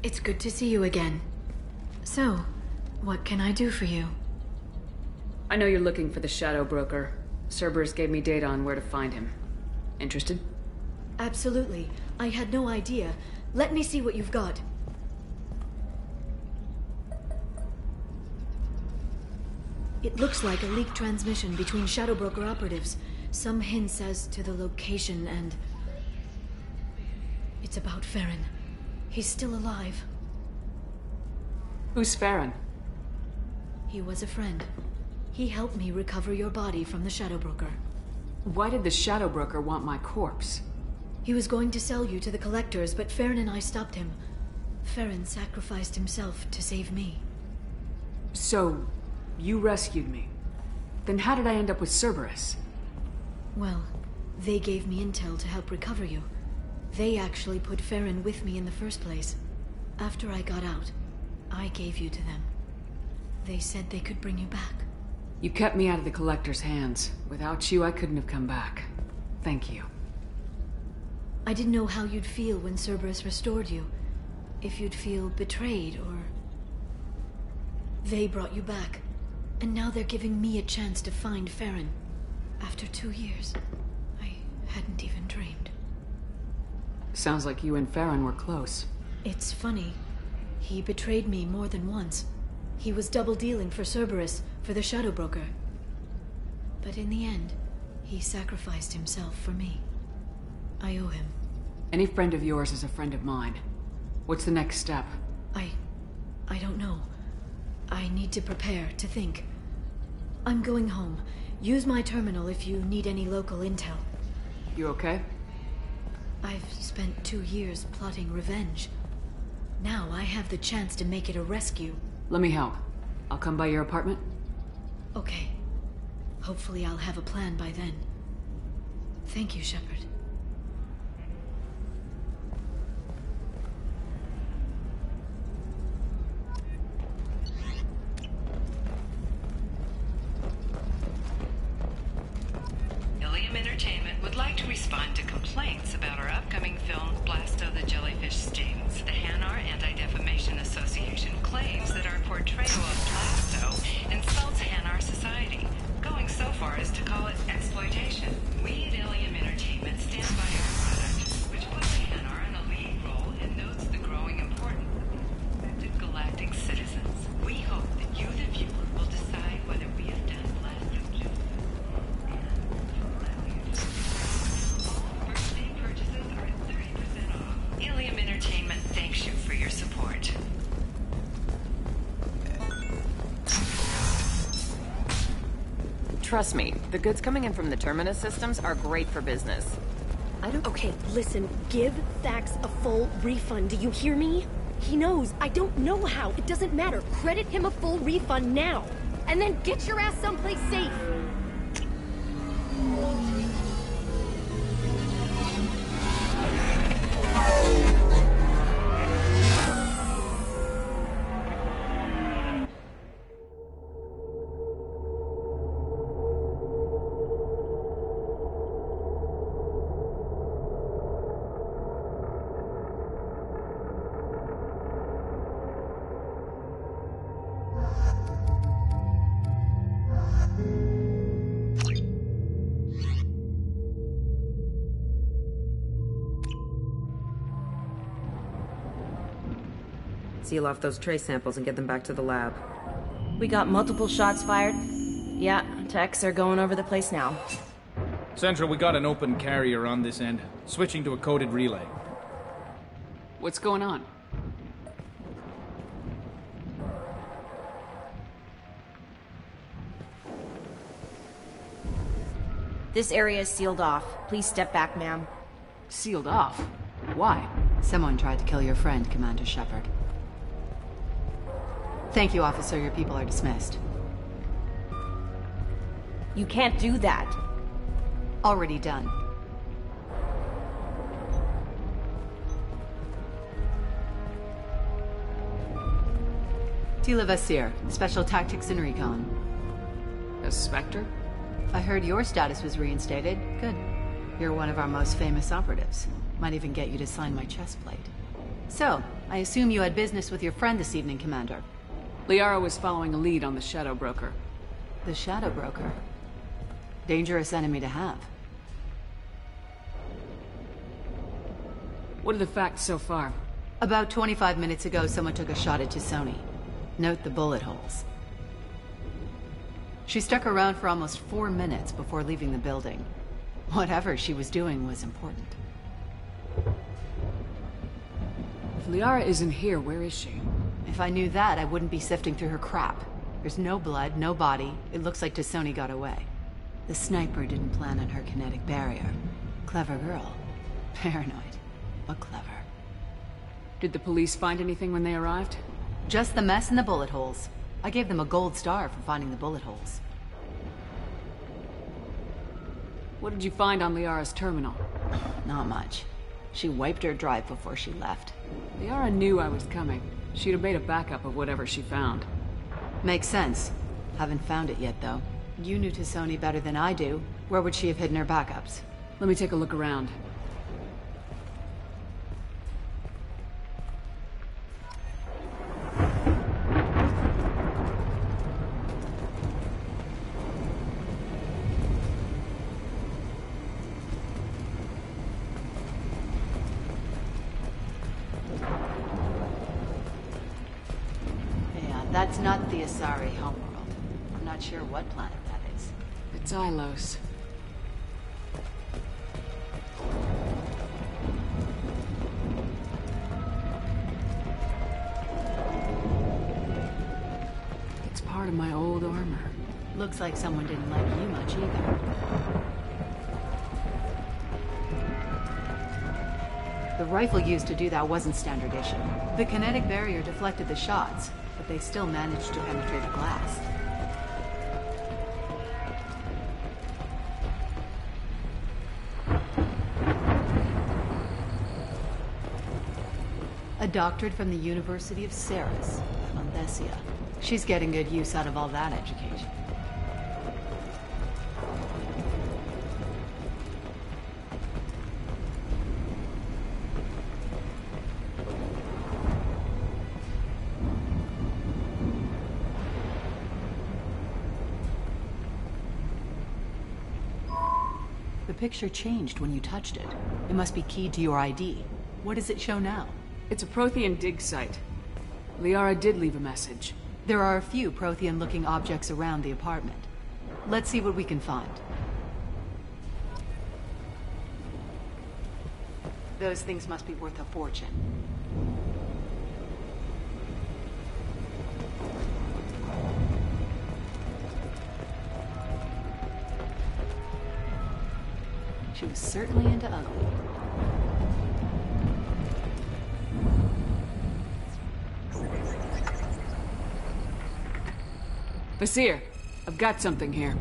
It's good to see you again. So, what can I do for you? I know you're looking for the Shadow Broker. Cerberus gave me data on where to find him. Interested? Absolutely. I had no idea. Let me see what you've got. It looks like a leaked transmission between Shadow Broker operatives. Some hints as to the location and... It's about Farron. He's still alive. Who's Farron? He was a friend. He helped me recover your body from the Shadow Broker. Why did the Shadow Broker want my corpse? He was going to sell you to the Collectors, but Farron and I stopped him. Farron sacrificed himself to save me. So, you rescued me. Then how did I end up with Cerberus? Well, they gave me intel to help recover you. They actually put Farron with me in the first place. After I got out, I gave you to them. They said they could bring you back. You kept me out of the Collector's hands. Without you, I couldn't have come back. Thank you. I didn't know how you'd feel when Cerberus restored you. If you'd feel betrayed, or... They brought you back. And now they're giving me a chance to find Farron. After 2 years. I hadn't even dreamed. Sounds like you and Farron were close. It's funny. He betrayed me more than once. He was double-dealing for Cerberus, for the Shadow Broker. But in the end, he sacrificed himself for me. I owe him. Any friend of yours is a friend of mine. What's the next step? I don't know. I need to prepare, to think. I'm going home. Use my terminal if you need any local intel. You okay? I've spent 2 years plotting revenge. Now I have the chance to make it a rescue. Let me help. I'll come by your apartment. Okay. Hopefully I'll have a plan by then. Thank you, Shepard. Ilium Entertainment would like to respond to complaints about our upcoming film, Blasto the Jellyfish Stings. The Hanar Anti-Defamation Association claims that our portrayal of Blasto insults Hanar society, going so far as to call it exploitation. We at Ilium Entertainment stand by our product, which puts the Hanar in a lead role and notes the growing importance of affected galactic citizens. We hope that you, the viewer, will decide whether we have done Blasto justice. Birthday purchases are at 30% off. Ilium Entertainment thanks you for your support. Trust me, the goods coming in from the Terminus systems are great for business. Okay, listen, give Thax a full refund, do you hear me? He knows, I don't know how, it doesn't matter. Credit him a full refund now. And then get your ass someplace safe. Seal off those trace samples and get them back to the lab. We got multiple shots fired. Yeah, techs are going over the place now. Central, we got an open carrier on this end. Switching to a coded relay. What's going on? This area is sealed off. Please step back, ma'am. Sealed off? Why? Someone tried to kill your friend, Commander Shepard. Thank you, officer. Your people are dismissed. You can't do that. Already done. Tila Vasir, Special Tactics and Recon. A Spectre? I heard your status was reinstated. Good. You're one of our most famous operatives. Might even get you to sign my chest plate. So, I assume you had business with your friend this evening, Commander. Liara was following a lead on the Shadow Broker. The Shadow Broker. Dangerous enemy to have. What are the facts so far? About 25 minutes ago, someone took a shot at T'Soni. Note the bullet holes. She stuck around for almost 4 minutes before leaving the building. Whatever she was doing was important. If Liara isn't here, where is she? If I knew that, I wouldn't be sifting through her crap. There's no blood, no body. It looks like T'Soni got away. The sniper didn't plan on her kinetic barrier. Clever girl. Paranoid, but clever. Did the police find anything when they arrived? Just the mess and the bullet holes. I gave them a gold star for finding the bullet holes. What did you find on Liara's terminal? Not much. She wiped her drive before she left. Liara knew I was coming. She'd have made a backup of whatever she found. Makes sense. Haven't found it yet, though. You knew T'Soni better than I do. Where would she have hidden her backups? Let me take a look around. That's not the Asari homeworld. I'm not sure what planet that is. It's Ilos. It's part of my old armor. Looks like someone didn't like you much either. The rifle used to do that wasn't standard issue. The kinetic barrier deflected the shots, but they still managed to penetrate the glass. A doctorate from the University of Ceres, Monthesia. She's getting good use out of all that education. The picture changed when you touched it. It must be keyed to your ID. What does it show now? It's a Prothean dig site. Liara did leave a message. There are a few Prothean-looking objects around the apartment. Let's see what we can find. Those things must be worth a fortune. She was certainly into ugly. Vasir, I've got something here.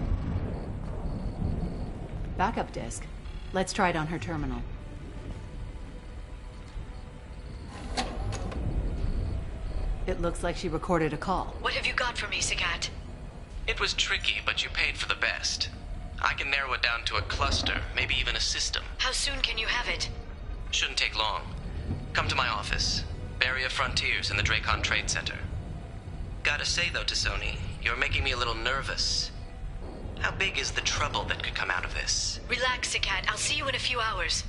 Backup disk. Let's try it on her terminal. It looks like she recorded a call. What have you got for me, Sagat? It was tricky, but you paid for the best. I can narrow it down to a cluster, maybe even a system. How soon can you have it? Shouldn't take long. Come to my office. Barrier Frontiers in the Dracon Trade Center. Gotta say though, T'Soni, you're making me a little nervous. How big is the trouble that could come out of this? Relax, Sagat. I'll see you in a few hours.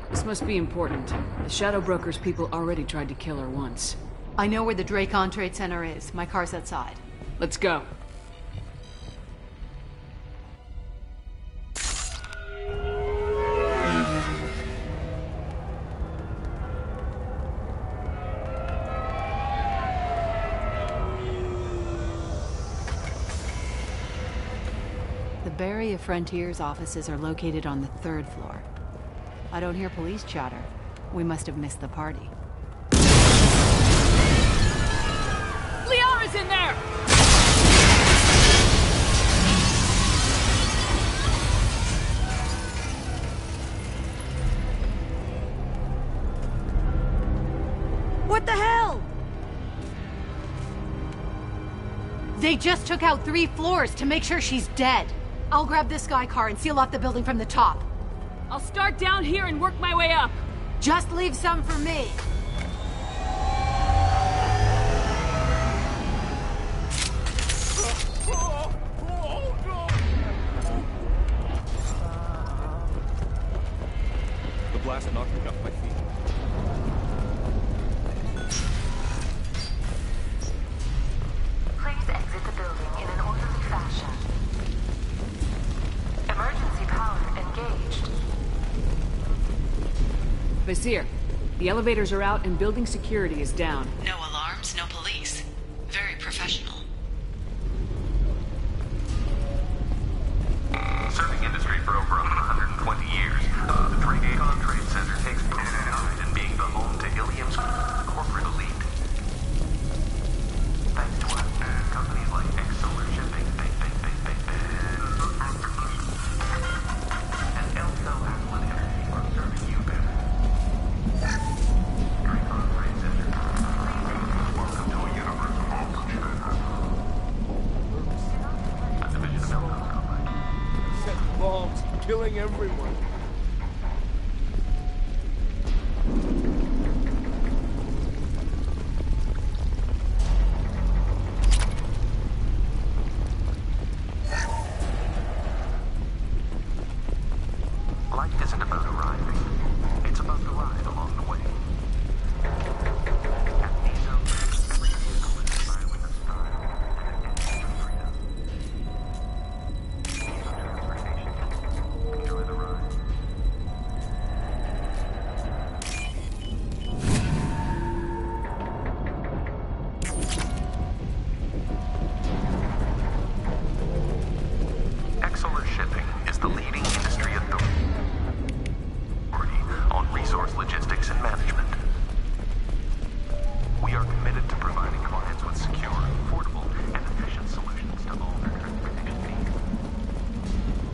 This must be important. The Shadow Broker's people already tried to kill her once. I know where the Dracon Trade Center is. My car's outside. Let's go. The Barrier Frontiers offices are located on the 3rd floor. I don't hear police chatter. We must have missed the party. Liara's in there! What the hell? They just took out 3 floors to make sure she's dead. I'll grab this guy car and seal off the building from the top. I'll start down here and work my way up. Just leave some for me. The blast knocked me off my feet. Please exit the building in an orderly fashion. Emergency power engaged. Vizier, the elevators are out and building security is down. No alarms, no police. Very professional. Serving industry for over 120 years, the Dracon Trade Center takes pride in being the home to Ilium's corporate elite. Thanks to us, companies like Exolar Shipping, and Elso Aquan Energy are serving you better. Dracon Trade Center. Welcome to a universe of opportunity. A division of Elso Company. Set bombs, killing everyone. Life isn't about arriving. It's about the ride along the way. At Miso, every vehicle is inspired with a style and an engine for freedom. Miso Transportation. Enjoy the ride. Exolar Shipping is the leading industry authority on resource logistics and management. We are committed to providing clients with secure, affordable, and efficient solutions to all their transportation needs.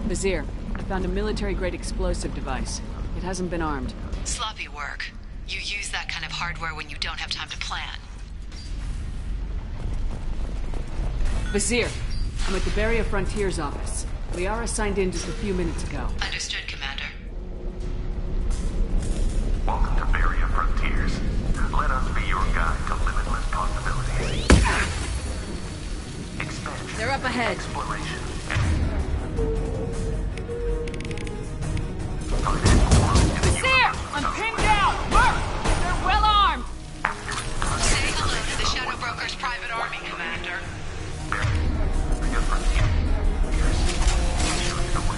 Vizier, I found a military-grade explosive device. It hasn't been armed. Sloppy work. You use that kind of hardware when you don't have time to plan. Vizier, I'm at the Barrier Frontiers office. Liara signed in just a few minutes ago. Understood, Commander. Welcome to Barrier Frontiers. Let us be your guide to limitless possibilities. Expansion. They're up ahead. Exploration. Vizier! I'm pinned down! Work! They're well armed! Say hello to the Shadow Broker's private army, Commander. Barrier Frontiers. Show you the way.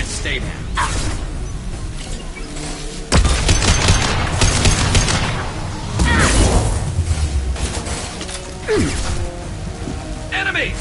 Stay down. Enemy!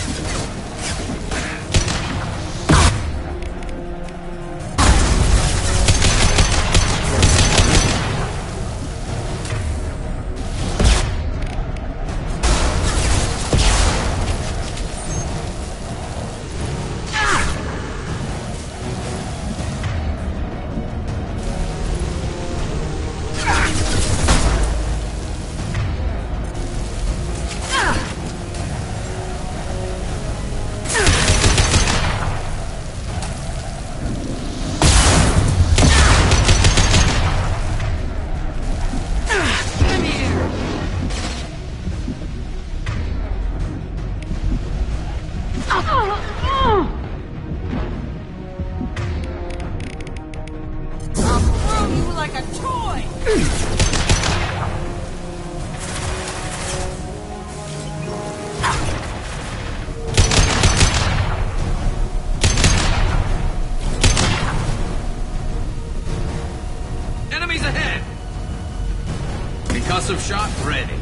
Concussive shot ready.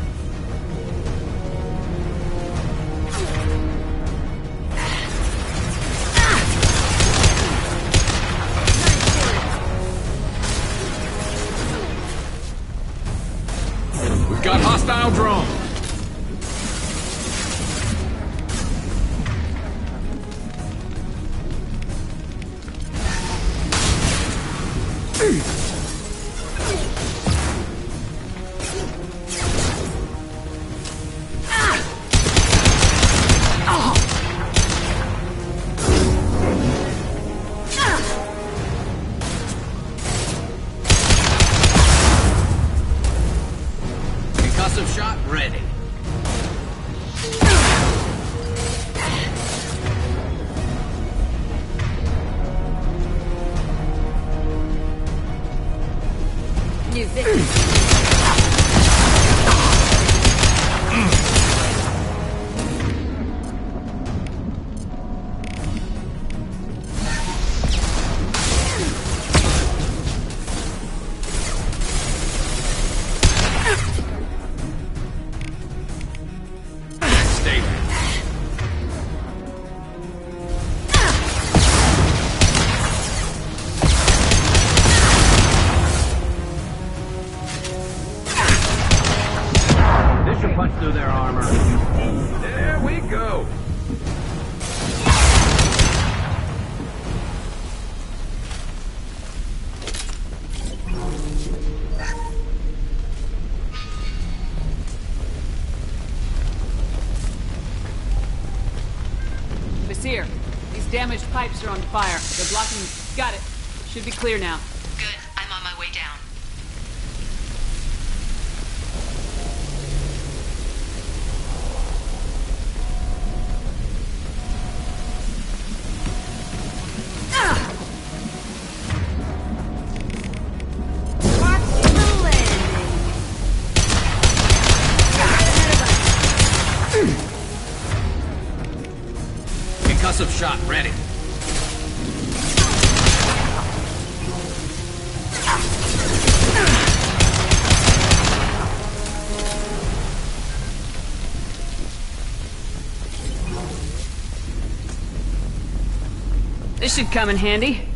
Hostile drone. Concussive shot ready. Music. Punch through their armor. There we go. Basir, these damaged pipes are on fire. They're blocking... Got it. Should be clear now. Good. I'm on my way down. Concussive shot ready. This should come in handy.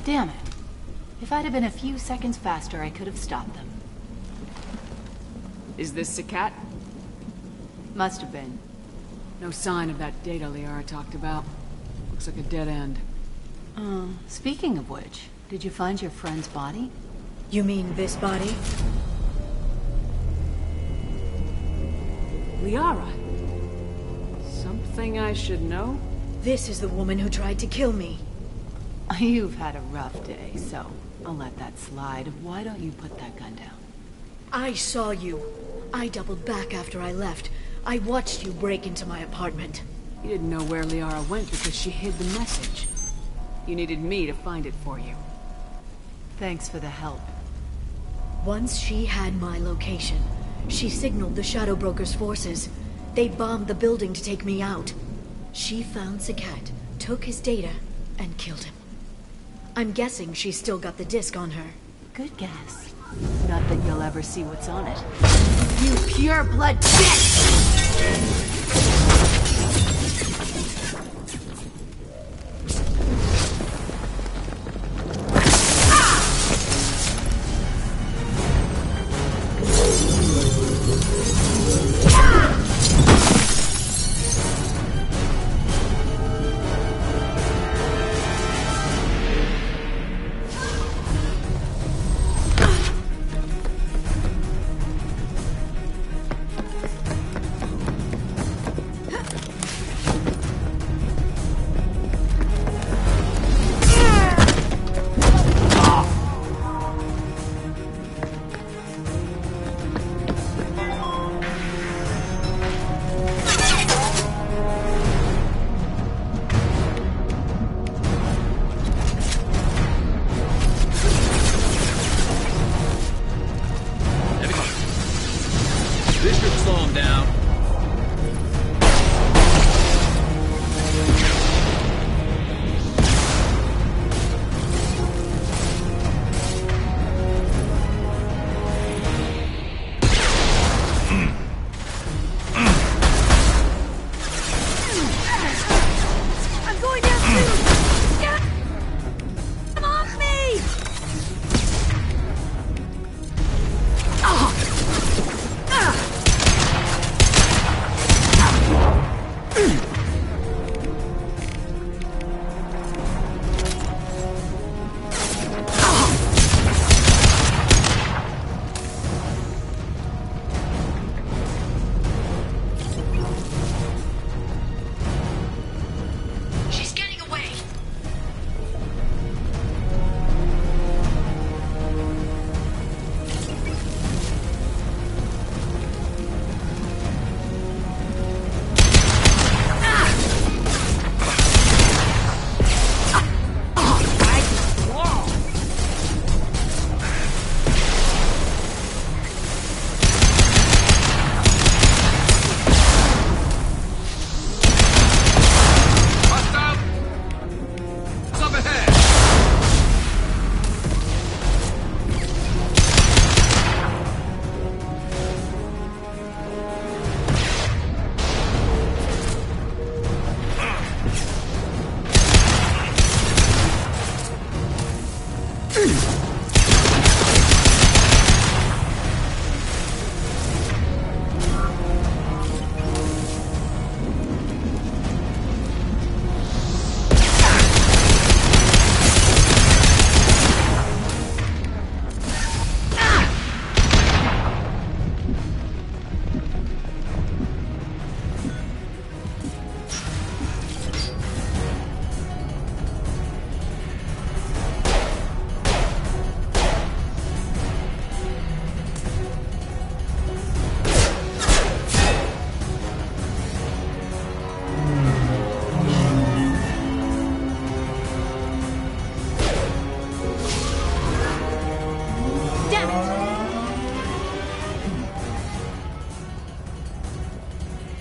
Damn it. If I'd have been a few seconds faster, I could have stopped them. Is this Sakat? Must have been. No sign of that data Liara talked about. Looks like a dead end. Speaking of which, did you find your friend's body? You mean this body? Liara? Something I should know? This is the woman who tried to kill me. You've had a rough day, so I'll let that slide. Why don't you put that gun down? I saw you. I doubled back after I left. I watched you break into my apartment. You didn't know where Liara went because she hid the message. You needed me to find it for you. Thanks for the help. Once she had my location, she signaled the Shadow Broker's forces. They bombed the building to take me out. She found Sakat, took his data, and killed him. I'm guessing she's still got the disc on her. Good guess. Not that you'll ever see what's on it. You pure blood bitch! She's getting away.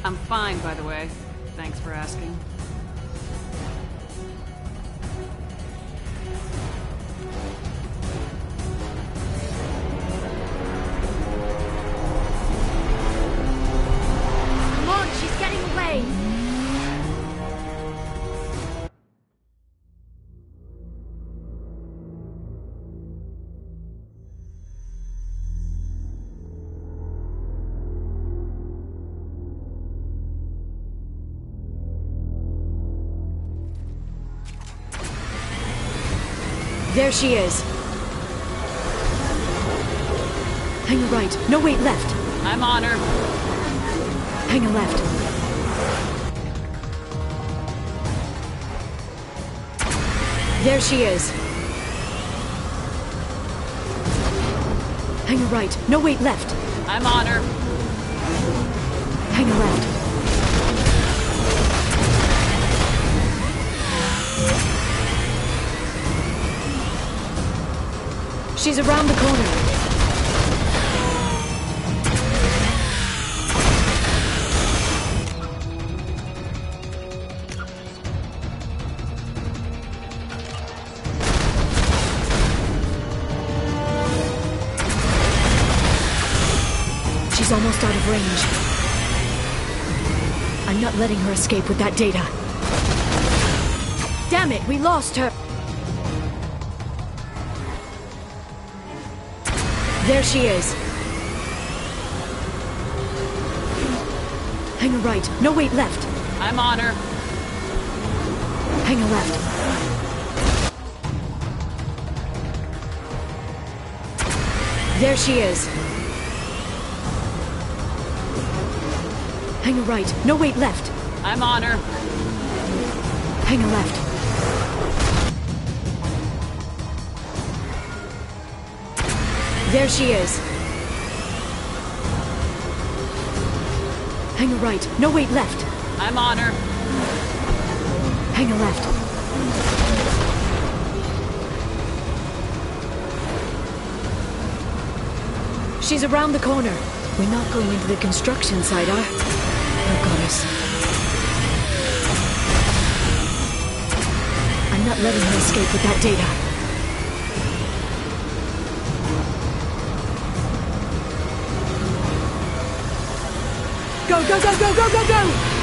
I'm fine, by the way. Thanks for asking. Come on, she's getting away. There she is. Hang a right. No, wait, left. I'm on her. Hang a left. There she is. Hang a right. No, wait, left. I'm on her. Hang a left. She's around the corner. She's almost out of range. I'm not letting her escape with that data. Damn it, we lost her! There she is. Hang a right. No, wait, left. I'm on her. Hang a left. There she is. Hang a right. No, wait, left. I'm on her. Hang a left. There she is. Hang a right. No, wait, left. I'm on her. Hang a left. She's around the corner. We're not going into the construction site, oh goddess. I'm not letting her escape with that data. Go, go, go, go, go, go, go!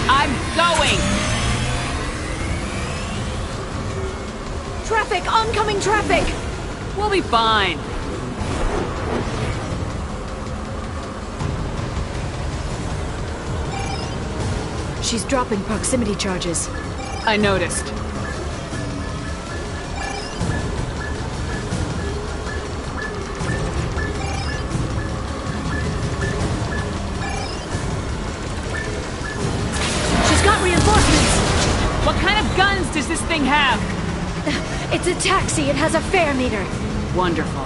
I'm going! Traffic! Oncoming traffic! We'll be fine. She's dropping proximity charges. I noticed. She's got reinforcements! What kind of guns does this thing have? It's a taxi. It has a fare meter. Wonderful.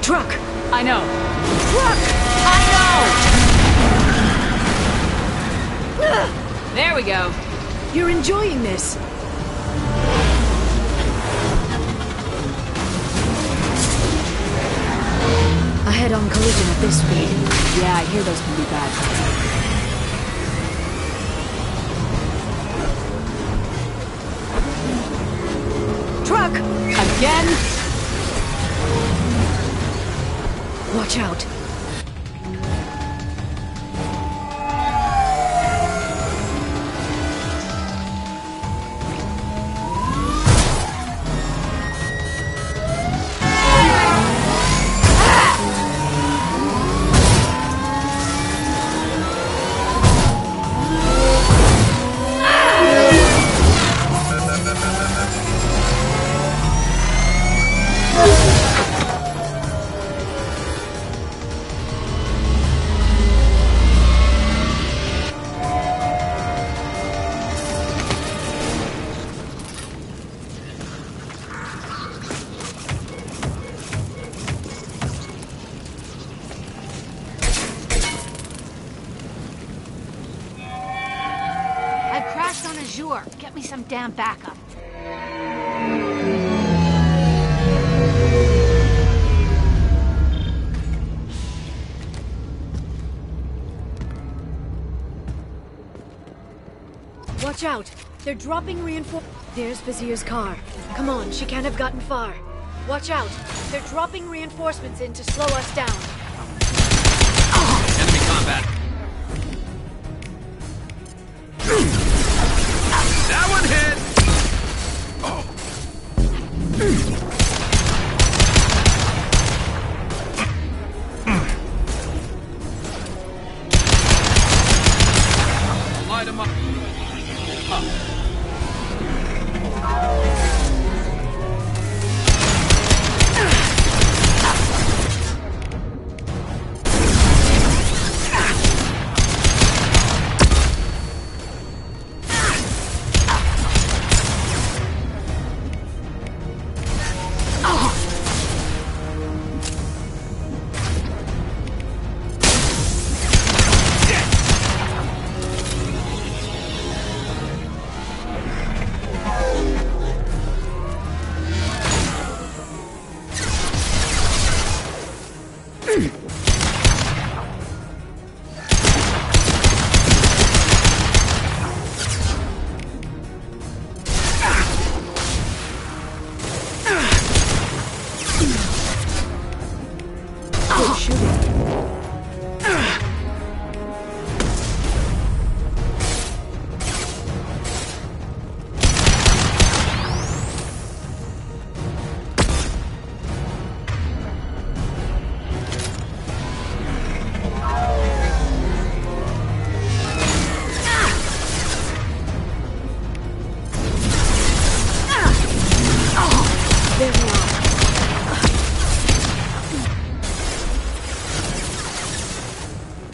Truck! I know. Truck! I know! There we go. You're enjoying this. A head-on collision at this speed. Yeah, I hear those can be bad. Truck! Again? Watch out. Get me some damn backup. Watch out! They're dropping reinforcements. There's Vizier's car. Come on, she can't have gotten far. Watch out! They're dropping reinforcements in to slow us down. Enemy combat. That one hit! Light him up.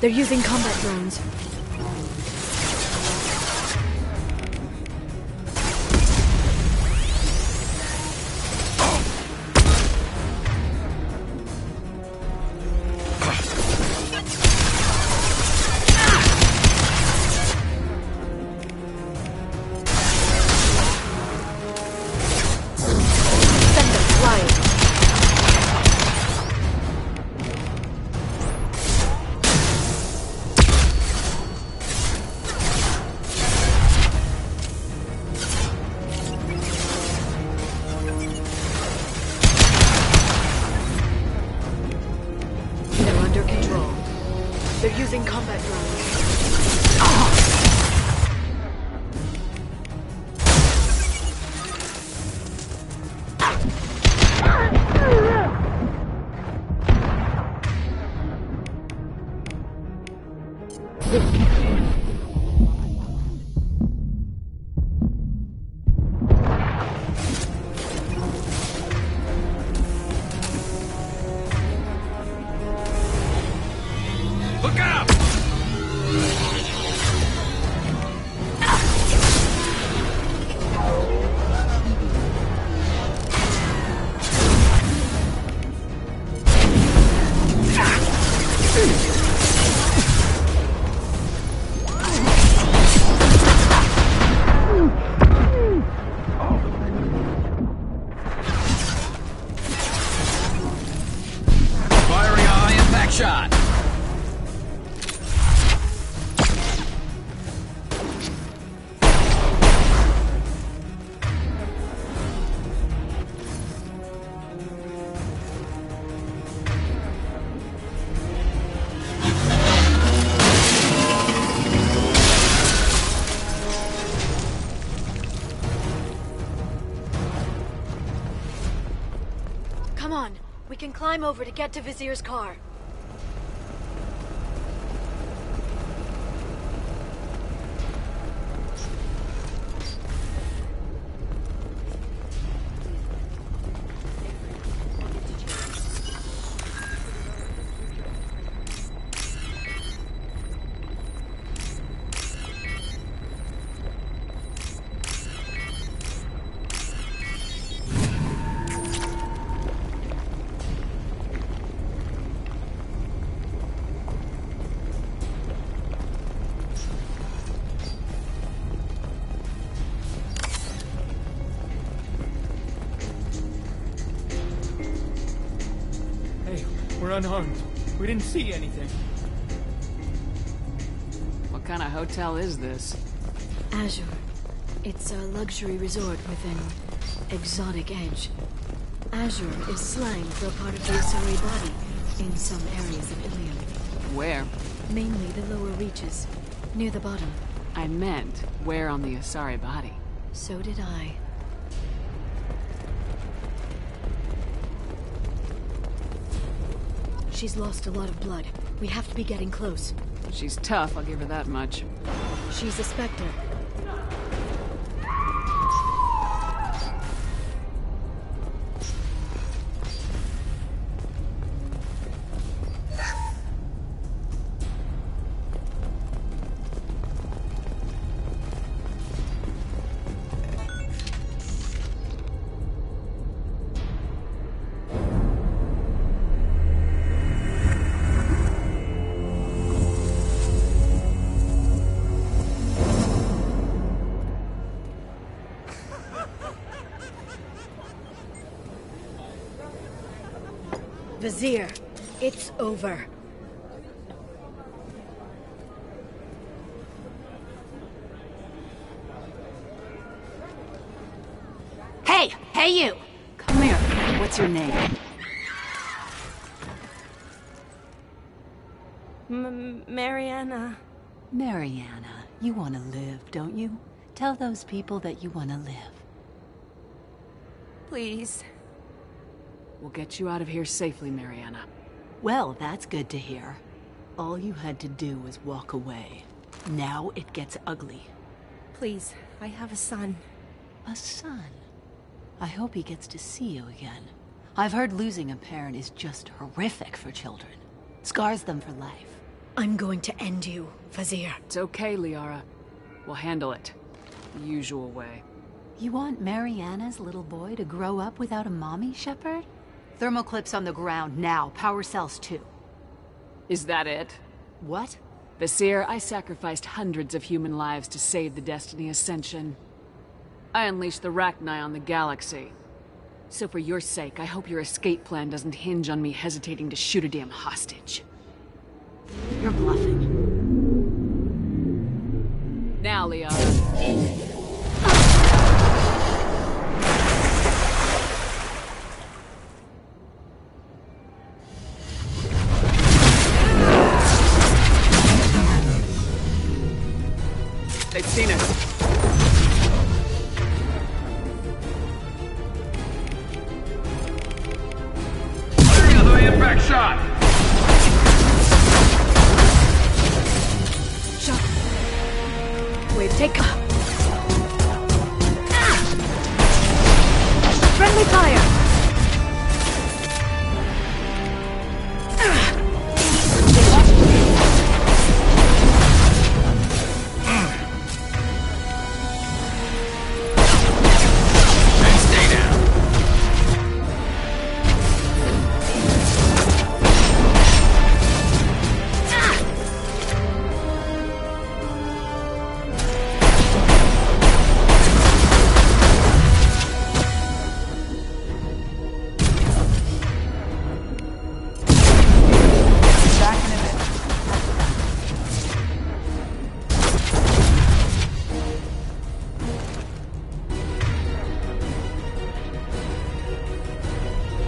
They're using combat drones. Send them flying. They're under control. They're using combat drones. can climb over to get to Vizier's car. We're unharmed. We didn't see anything. What kind of hotel is this? Azure. It's a luxury resort with an exotic edge. Azure is slang for a part of the Asari body in some areas of Ilium. Where? Mainly the lower reaches, near the bottom. I meant, where on the Asari body? So did I. She's lost a lot of blood. We have to be getting close. She's tough, I'll give her that much. She's a Spectre. Vizier, it's over. Hey! Hey, you! Come here. What's your name? Mariana. Mariana, you want to live, don't you? Tell those people that you want to live. Please. We'll get you out of here safely, Mariana. Well, that's good to hear. All you had to do was walk away. Now it gets ugly. Please, I have a son. A son? I hope he gets to see you again. I've heard losing a parent is just horrific for children. Scars them for life. I'm going to end you, Vizier. It's okay, Liara. We'll handle it. The usual way. You want Mariana's little boy to grow up without a mommy, Shepard? Thermal clips on the ground now. Power cells too. Is that it? What? Vizier, I sacrificed hundreds of human lives to save the Destiny Ascension. I unleashed the Rachni on the galaxy. So for your sake, I hope your escape plan doesn't hinge on me hesitating to shoot a damn hostage. You're bluffing. Now, Liara. They've seen us. Another impact shot! Shot. Wave, take cover. Friendly fire!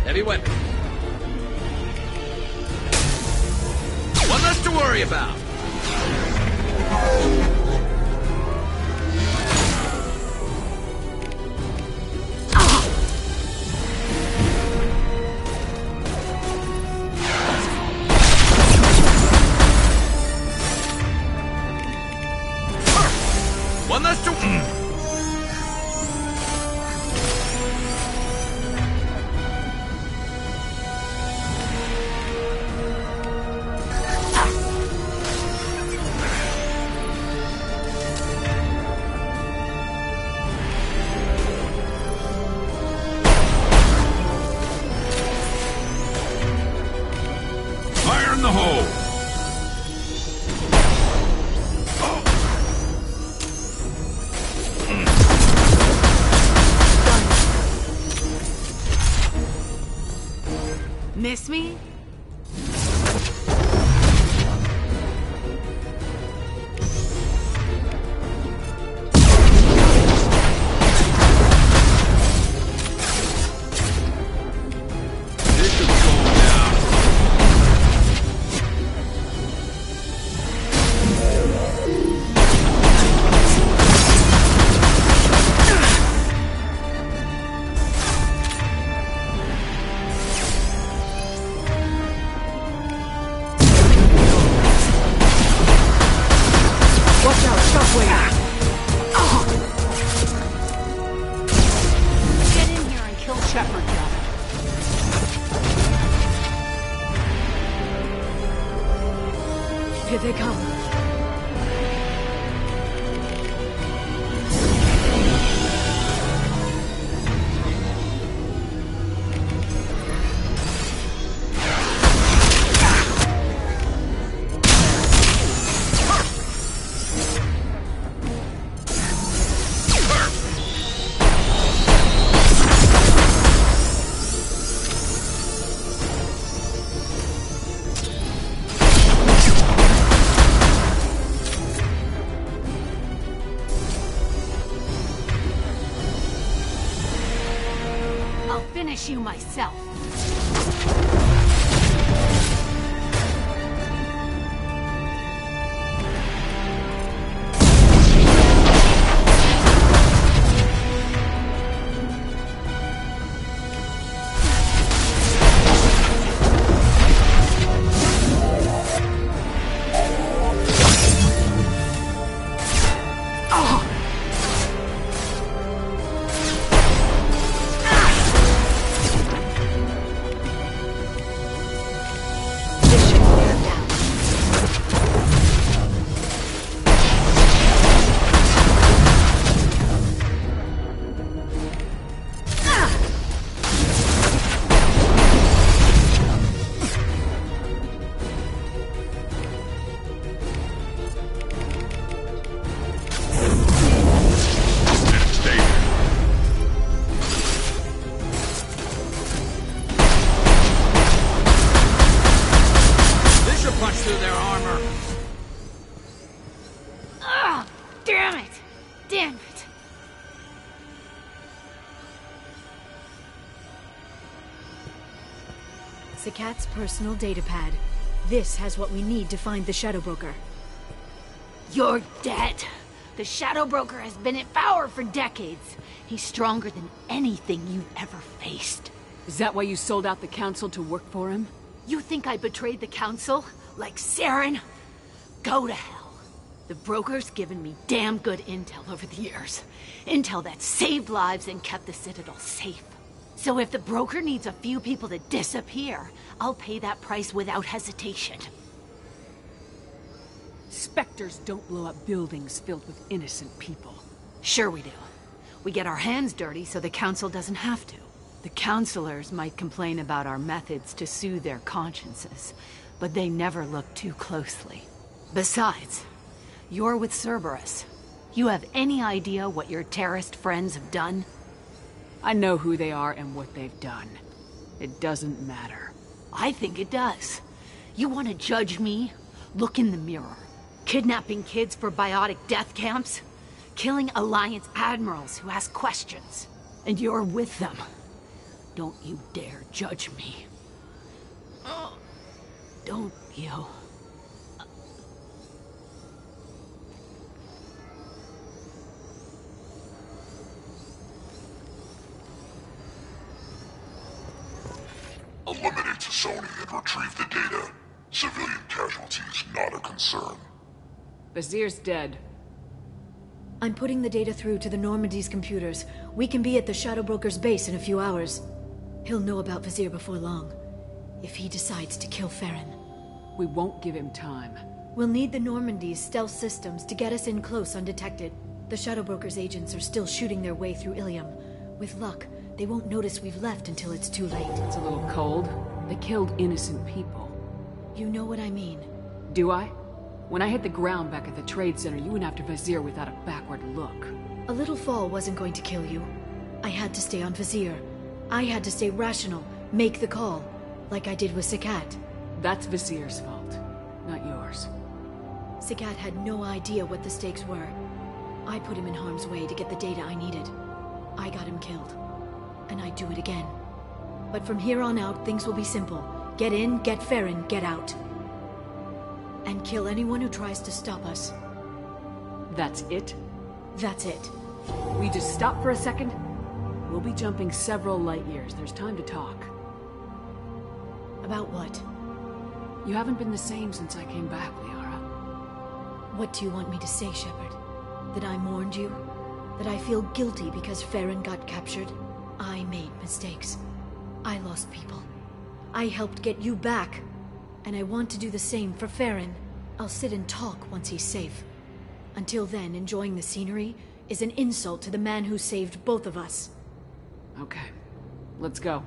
Heavy weapon. One less to worry about. One less to... Fire in the hole! Miss me? Here they come. I'll finish you myself. Punch through their armor. Ugh! Damn it! Damn it! Sakat's personal datapad. This has what we need to find the Shadow Broker. You're dead. The Shadow Broker has been in power for decades. He's stronger than anything you've ever faced. Is that why you sold out the Council to work for him? You think I betrayed the Council? Like Saren? Go to hell. The Broker's given me damn good intel over the years. Intel that saved lives and kept the Citadel safe. So if the Broker needs a few people to disappear, I'll pay that price without hesitation. Spectres don't blow up buildings filled with innocent people. Sure we do. We get our hands dirty so the Council doesn't have to. The Councilors might complain about our methods to soothe their consciences, but they never look too closely. Besides, you're with Cerberus. You have any idea what your terrorist friends have done? I know who they are and what they've done. It doesn't matter. I think it does. You want to judge me? Look in the mirror. Kidnapping kids for biotic death camps? Killing Alliance admirals who ask questions. And you're with them. Don't you dare judge me. Don't you? Eliminate Sony and retrieve the data. Civilian casualties not a concern. Bazir's dead. I'm putting the data through to the Normandy's computers. We can be at the Shadow Broker's base in a few hours. He'll know about Vizier before long, if he decides to kill Farron. We won't give him time. We'll need the Normandy's stealth systems to get us in close undetected. The Shadow Broker's agents are still shooting their way through Ilium. With luck, they won't notice we've left until it's too late. It's a little cold. They killed innocent people. You know what I mean. Do I? When I hit the ground back at the trade center, you went after Vizier without a backward look. A little fall wasn't going to kill you. I had to stay on Vizier. I had to stay rational, make the call, like I did with Sakat. That's Vizier's fault, not yours. Sakat had no idea what the stakes were. I put him in harm's way to get the data I needed. I got him killed. And I'd do it again. But from here on out, things will be simple. Get in, get Farron, get out. And kill anyone who tries to stop us. That's it? That's it. We just stop for a second? We'll be jumping several light years. There's time to talk. About what? You haven't been the same since I came back, Liara. What do you want me to say, Shepard? That I mourned you? That I feel guilty because Farron got captured? I made mistakes. I lost people. I helped get you back. And I want to do the same for Farron. I'll sit and talk once he's safe. Until then, enjoying the scenery is an insult to the man who saved both of us. Okay. Let's go.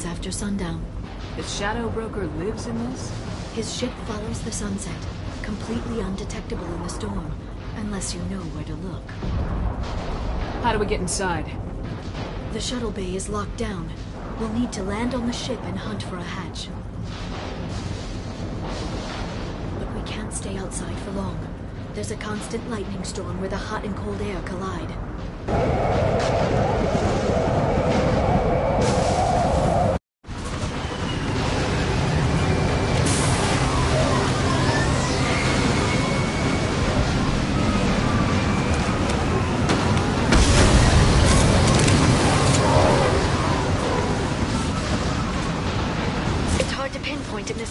After sundown. The Shadow Broker lives in this? His ship follows the sunset, completely undetectable in the storm, unless you know where to look. How do we get inside? The shuttle bay is locked down. We'll need to land on the ship and hunt for a hatch. But we can't stay outside for long. There's a constant lightning storm where the hot and cold air collide.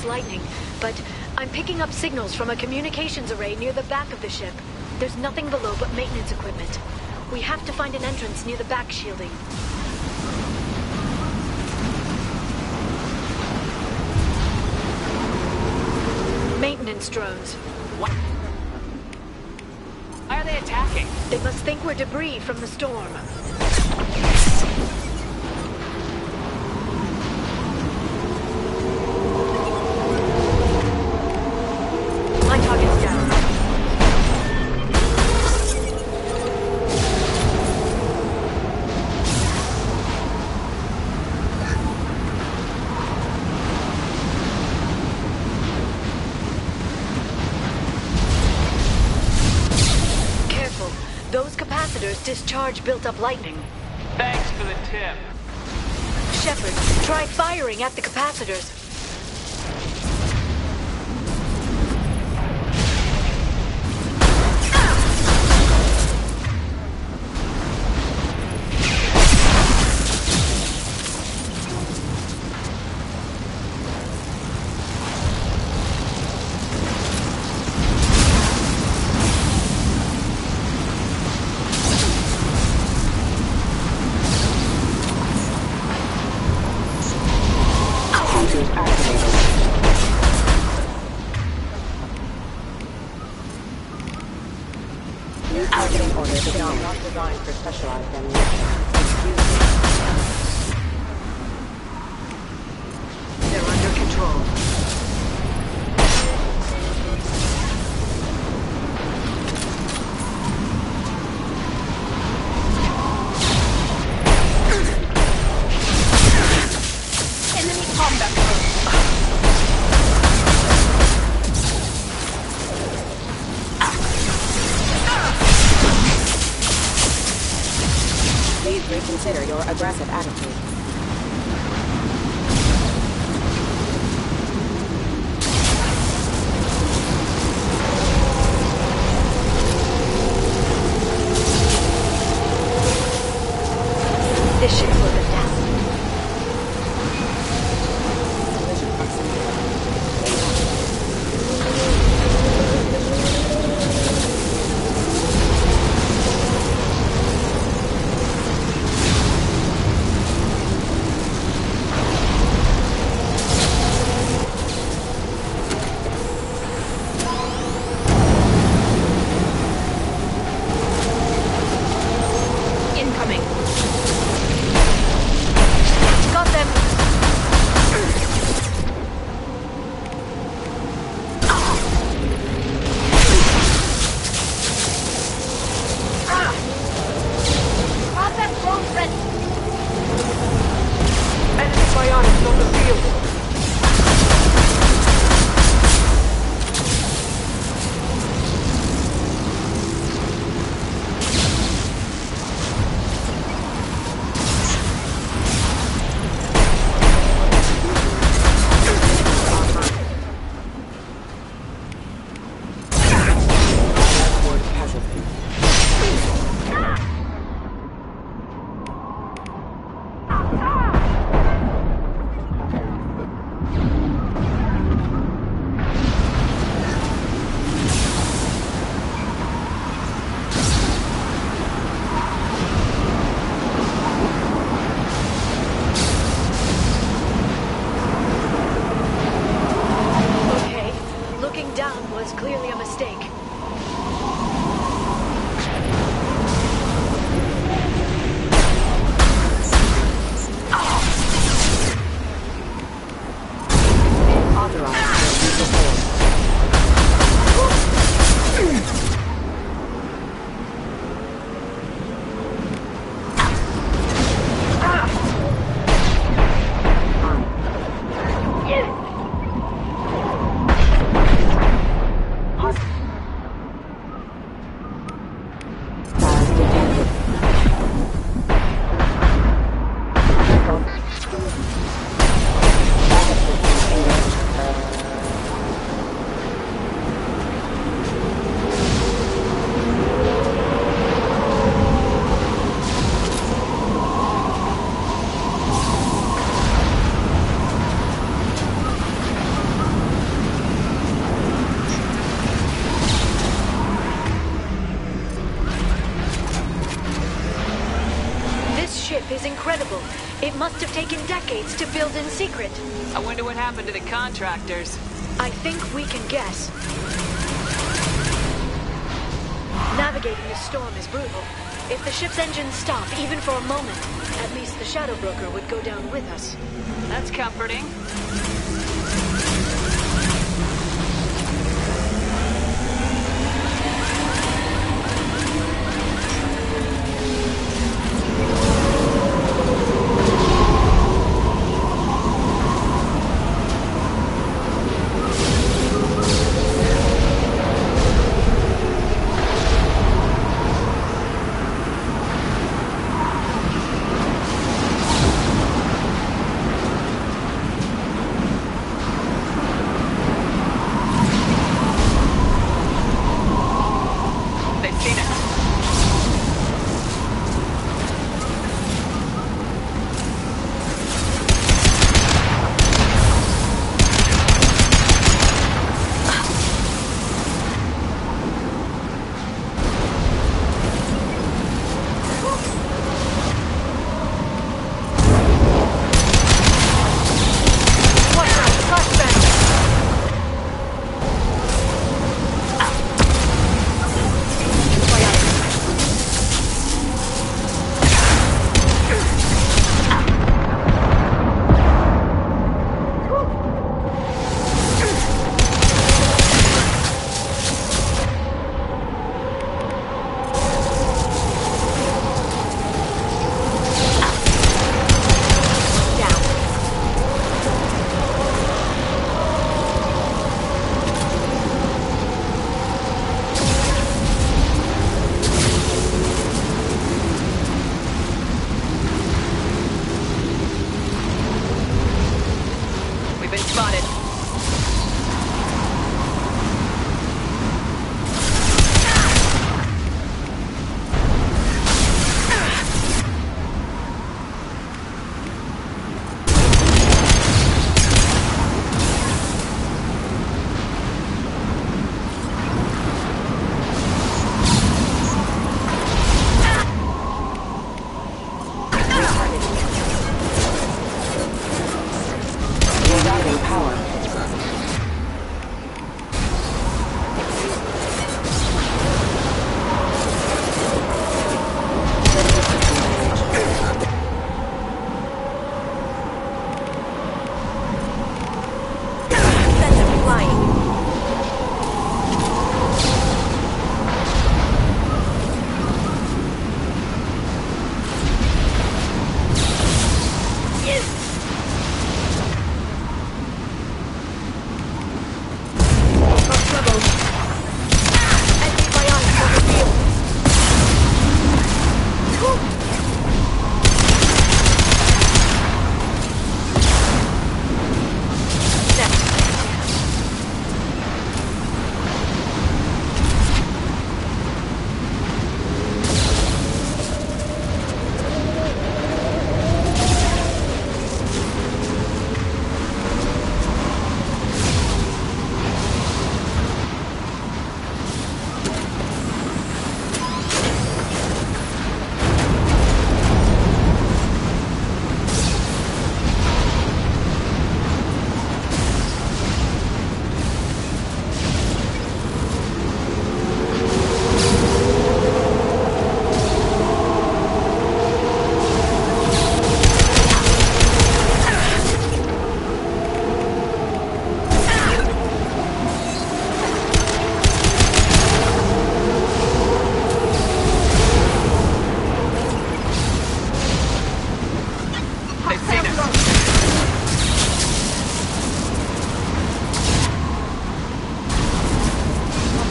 Lightning, but I'm picking up signals from a communications array near the back of the ship. There's nothing below but maintenance equipment. We have to find an entrance near the back shielding. Maintenance drones. What? Why are they attacking? They must think we're debris from the storm. Discharge built-up lightning. Thanks for the tip. Shepard, try firing at the capacitors. New targeting orders are not designed for specialized ammunition. They're under control. Enemy combat mode. Please reconsider your aggressive attitude. This should slow them down. Incoming. Got them. Process drone ready. Enemy bionics on the field! Okay, looking down was clearly a mistake. Is incredible. It must have taken decades to build in secret. I wonder what happened to the contractors. I think we can guess. Navigating this storm is brutal. If the ship's engines stop, even for a moment, at least the Shadow Broker would go down with us. That's comforting.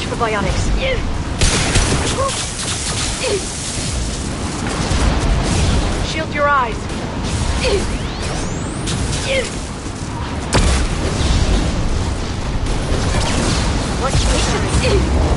for biotics. Shield your eyes. What's this?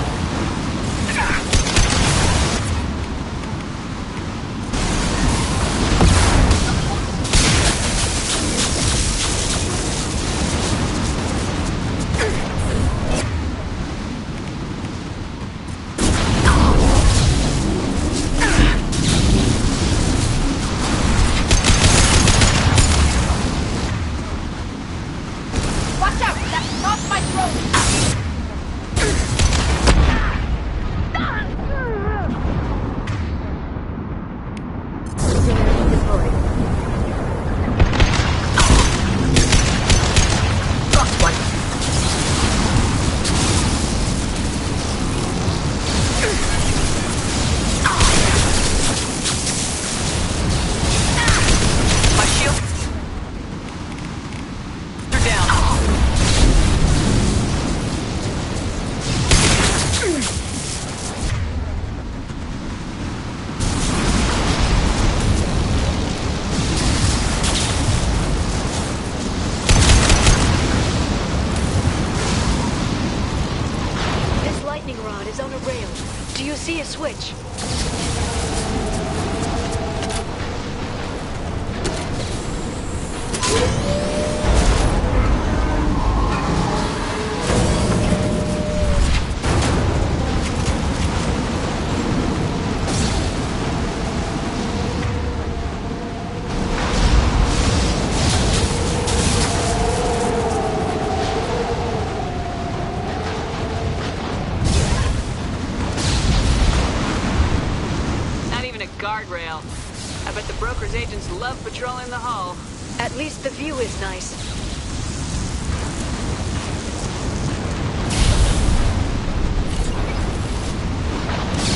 Switch. Guardrail. I bet the broker's agents love patrolling the hull. At least the view is nice.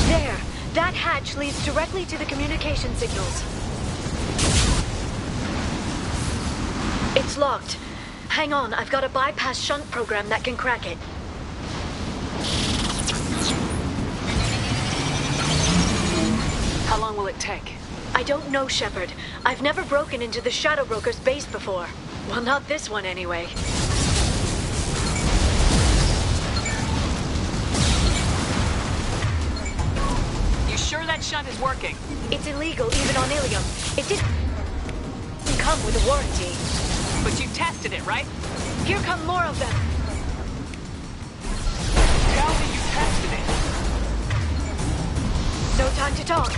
There! That hatch leads directly to the communication signals. It's locked. Hang on, I've got a bypass shunt program that can crack it. How long will it take? I don't know, Shepard. I've never broken into the Shadow Broker's base before. Well, not this one anyway. You sure that shunt is working? It's illegal even on Ilium. It didn't come with a warranty. But you tested it, right? Here come more of them. Tell me you tested it. No time to talk.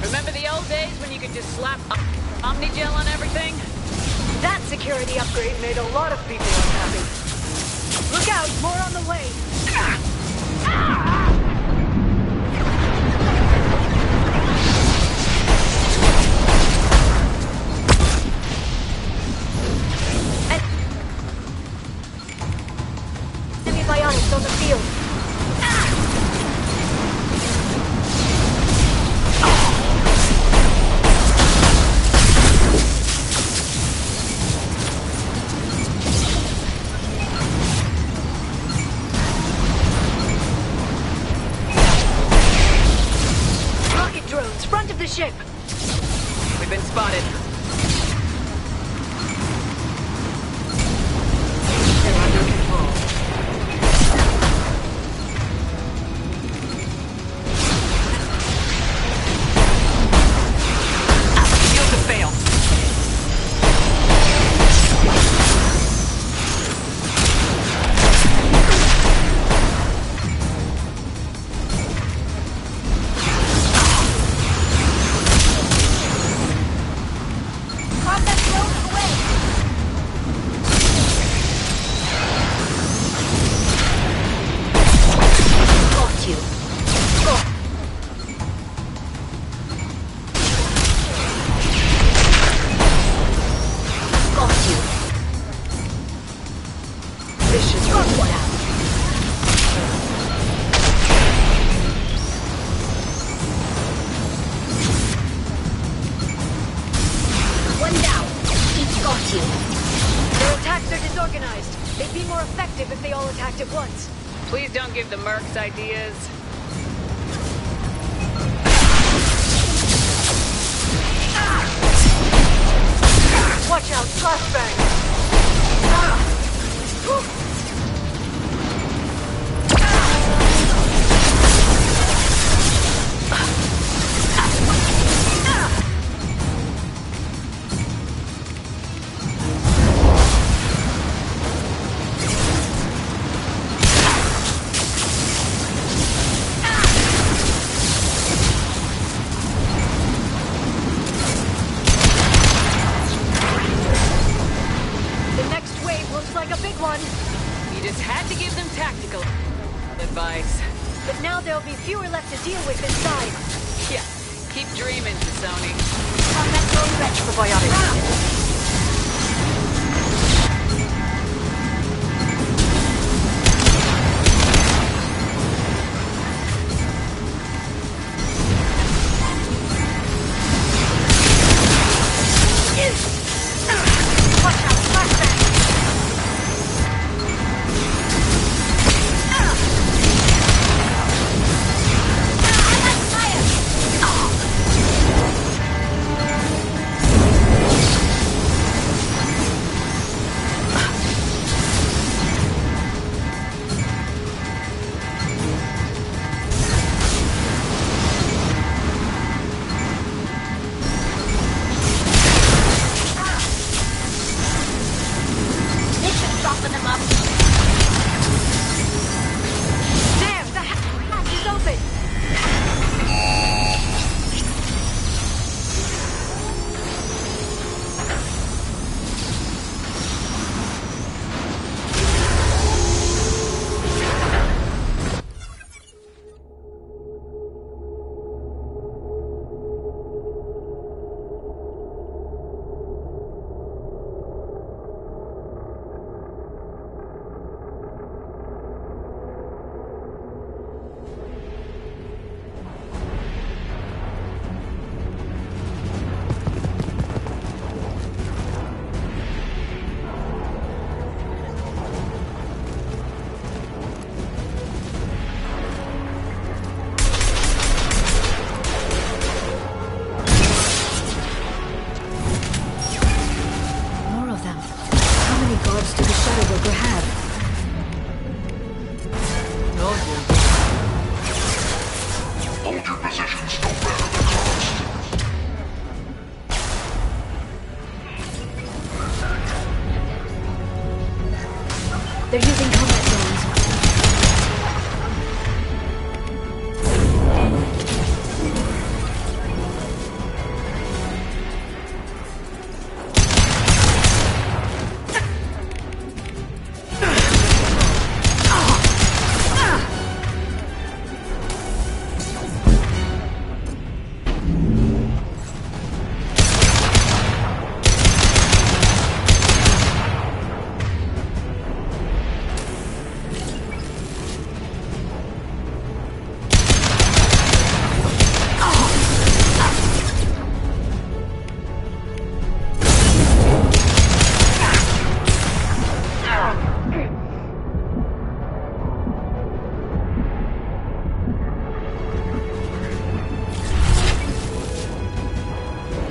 Remember the old days when you could just slap Omnigel on everything? That security upgrade made a lot of people unhappy. Look out, more on the way. Enemy biotics on the field. Front of the ship. We've been spotted. They're under control. Shield to fail. hurt you. Their attacks are disorganized. They'd be more effective if they all attacked at once. Please don't give the mercs ideas. Watch out, flashbang! You just had to give them tactical advice. But now there'll be fewer left to deal with inside. Yeah, keep dreaming, Sony. Combat drone ready for biotics. They're using combat drones.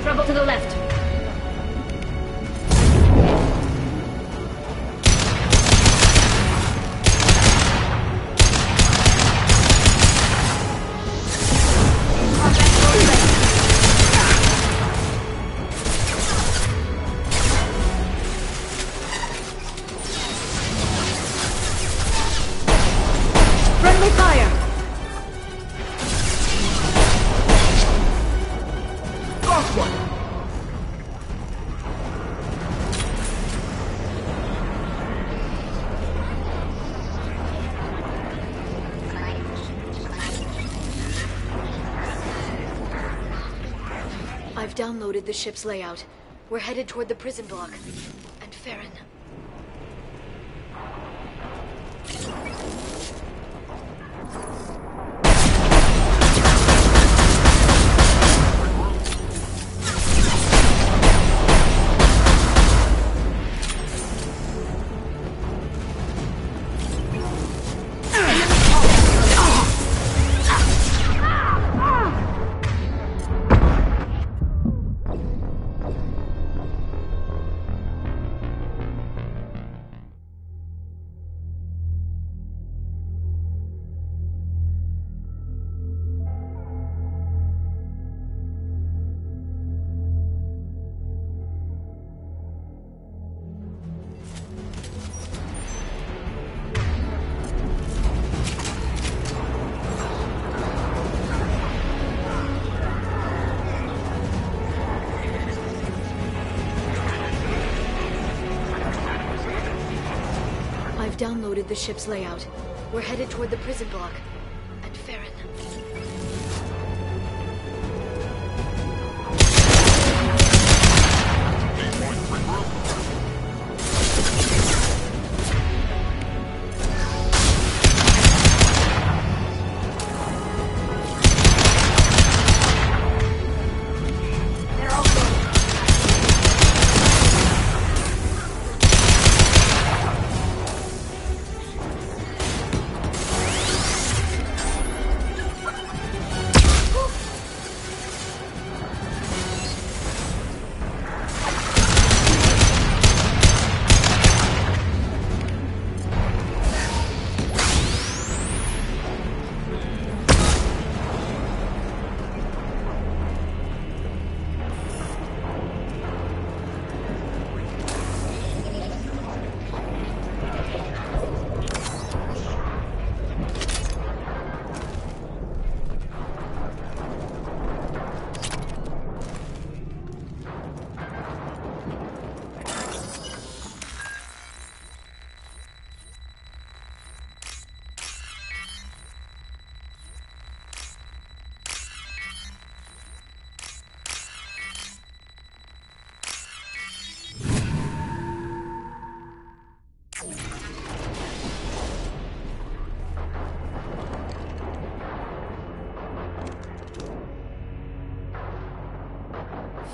Trouble to the left. Friendly fire! Off one! I've downloaded the ship's layout. We're headed toward the prison block. And Farron. downloaded the ship's layout. We're headed toward the prison block. At Farron.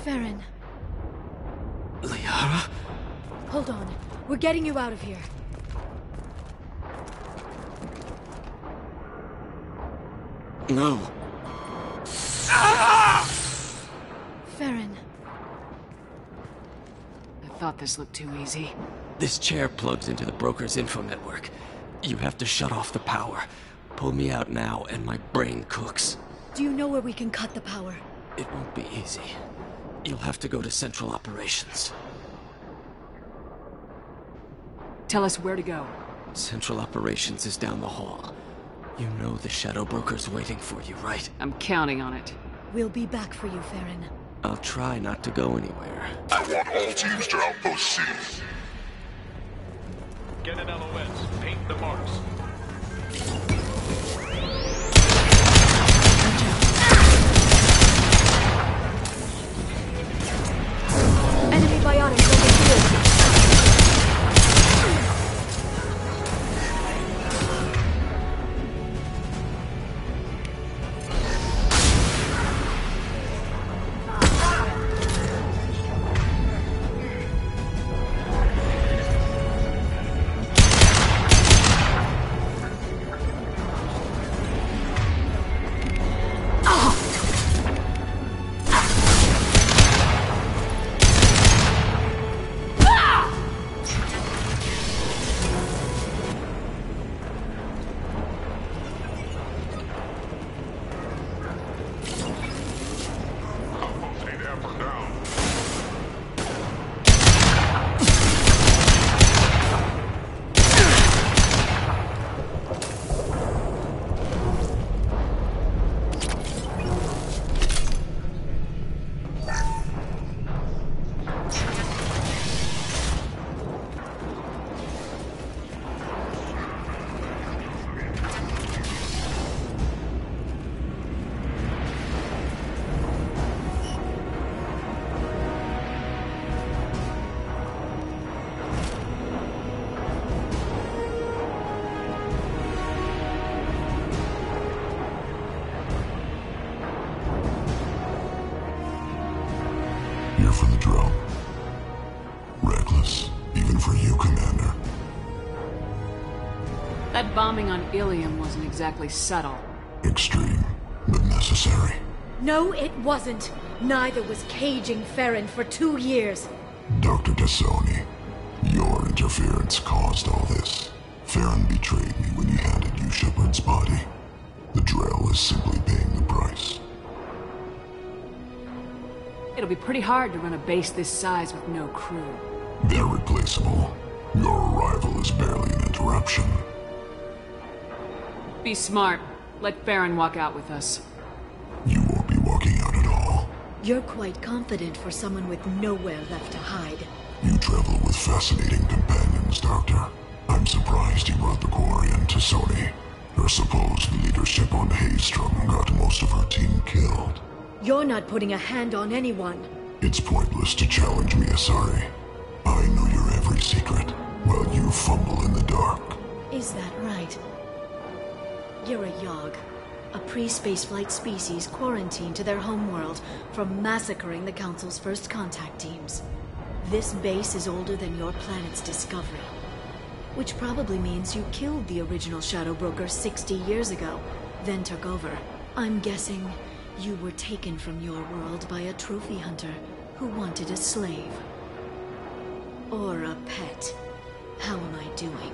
Farron. Liara? Hold on. We're getting you out of here. No. Farron. I thought this looked too easy. This chair plugs into the broker's info network. You have to shut off the power. Pull me out now, and my brain cooks. Do you know where we can cut the power? It won't be easy. You'll have to go to Central Operations. Tell us where to go. Central Operations is down the hall. You know the Shadow Broker's waiting for you, right? I'm counting on it. We'll be back for you, Farron. I'll try not to go anywhere. I want all teams to Outpost C. Get an LOS. Paint the marks. Enemy biotics over here. Here for the drop. Reckless, even for you, Commander. That bombing on Ilium wasn't exactly subtle. Extreme, but necessary. No, it wasn't. Neither was caging Farron for 2 years. Dr. Tassoni, your interference caused all this. Farron betrayed me when he handed you Shepard's body. The Drell is simply paying the price. It'll be pretty hard to run a base this size with no crew. They're replaceable. Your arrival is barely an interruption. Be smart. Let Farron walk out with us. You won't be walking out at all. You're quite confident for someone with nowhere left to hide. You travel with fascinating companions, Doctor. I'm surprised he brought the Quarian to Sony. Her supposed leadership on Haystrom got most of her team killed. You're not putting a hand on anyone. It's pointless to challenge me, Asari. I know your every secret, while you fumble in the dark. Is that right? You're a Yogg, a pre-spaceflight species quarantined to their homeworld from massacring the Council's first contact teams. This base is older than your planet's discovery. Which probably means you killed the original Shadow Broker 60 years ago, then took over. I'm guessing you were taken from your world by a trophy hunter who wanted a slave. Or a pet. How am I doing?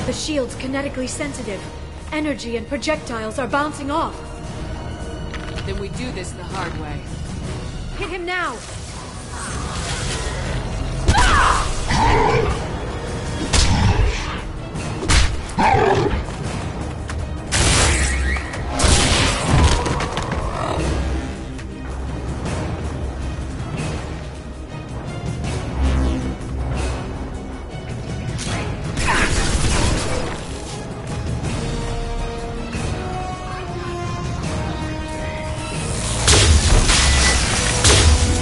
The shield's kinetically sensitive. Energy and projectiles are bouncing off. Then we do this the hard way. Hit him now!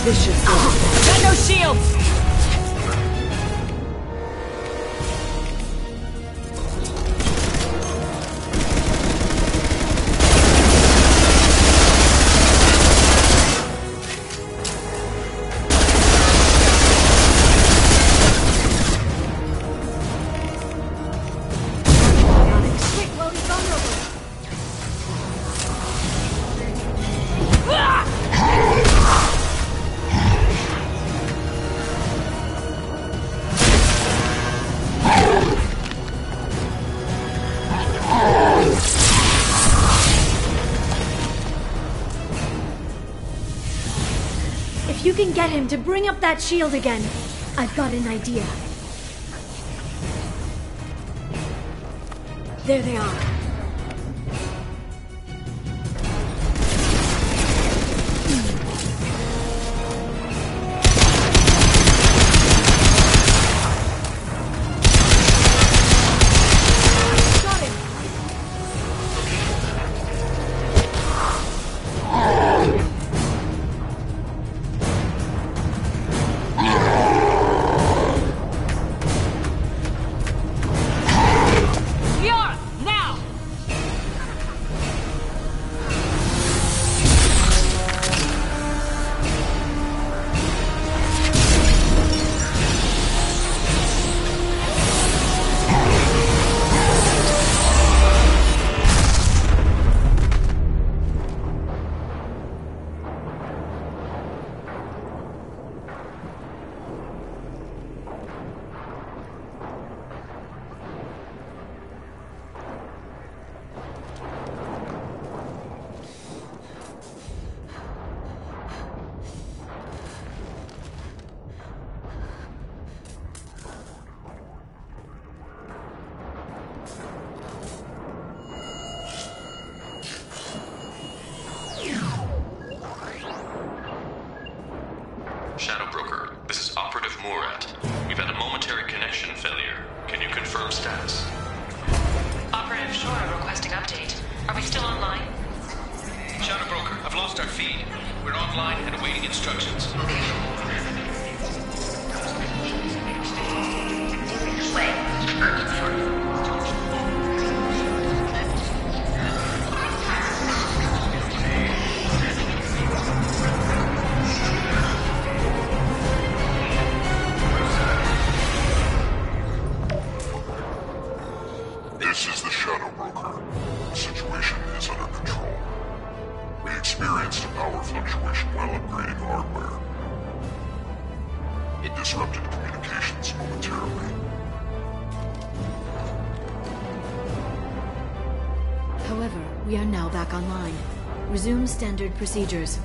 This should go. Got no shields! If you can get him to bring up that shield again, I've got an idea. There they are. Shadow Broker, this is Operative Murat. We've had a momentary connection failure. Can you confirm status? Operative Shora requesting update. Are we still online? Shadow Broker, I've lost our feed. We're online and awaiting instructions. This is the Shadow Broker. The situation is under control. We experienced a power fluctuation while upgrading hardware. It disrupted communications momentarily. However, we are now back online. Resume standard procedures.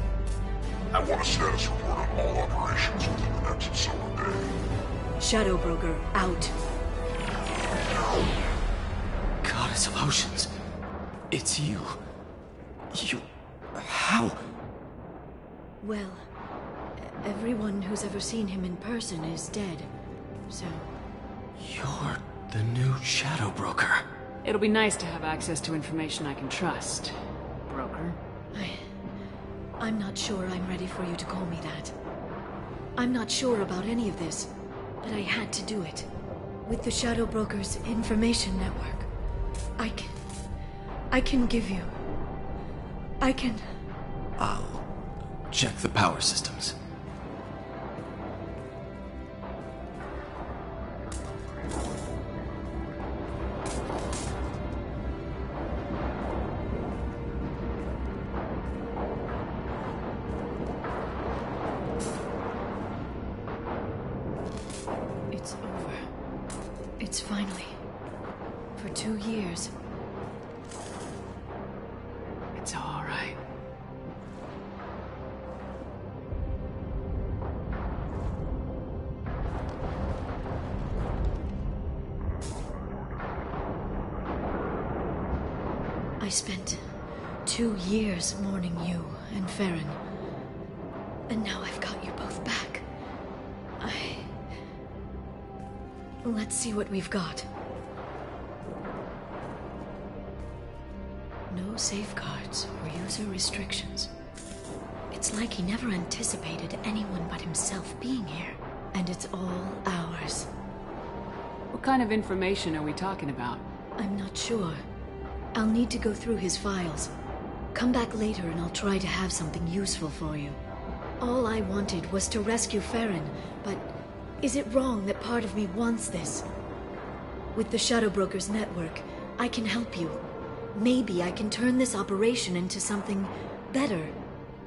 I want a status report on all operations within the next solar day. Shadow Broker, out. Goddess of Oceans. It's you. How? Well, everyone who's ever seen him in person is dead, so... You're the new Shadow Broker. It'll be nice to have access to information I can trust, Broker. I'm not sure I'm ready for you to call me that. I'm not sure about any of this, but I had to do it. With the Shadow Broker's information network, I can give you... I'll check the power systems. It's over. It's finally... For 2 years. It's all right. I spent 2 years mourning you and Farron. And now I've got you both back. Let's see what we've got. No safeguards or user restrictions. It's like he never anticipated anyone but himself being here. And it's all ours. What kind of information are we talking about? I'm not sure. I'll need to go through his files. Come back later and I'll try to have something useful for you. All I wanted was to rescue Farron, but is it wrong that part of me wants this? With the Shadow Broker's network, I can help you. Maybe I can turn this operation into something better.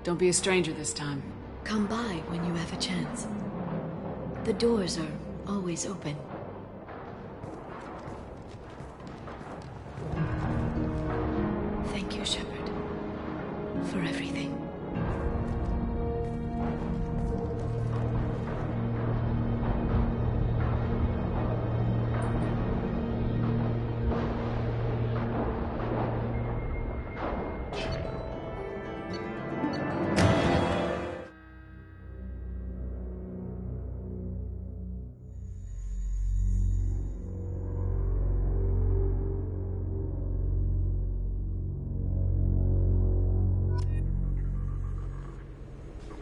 Don't be a stranger this time. Come by when you have a chance. The doors are always open. Thank you, Shepard, for everything.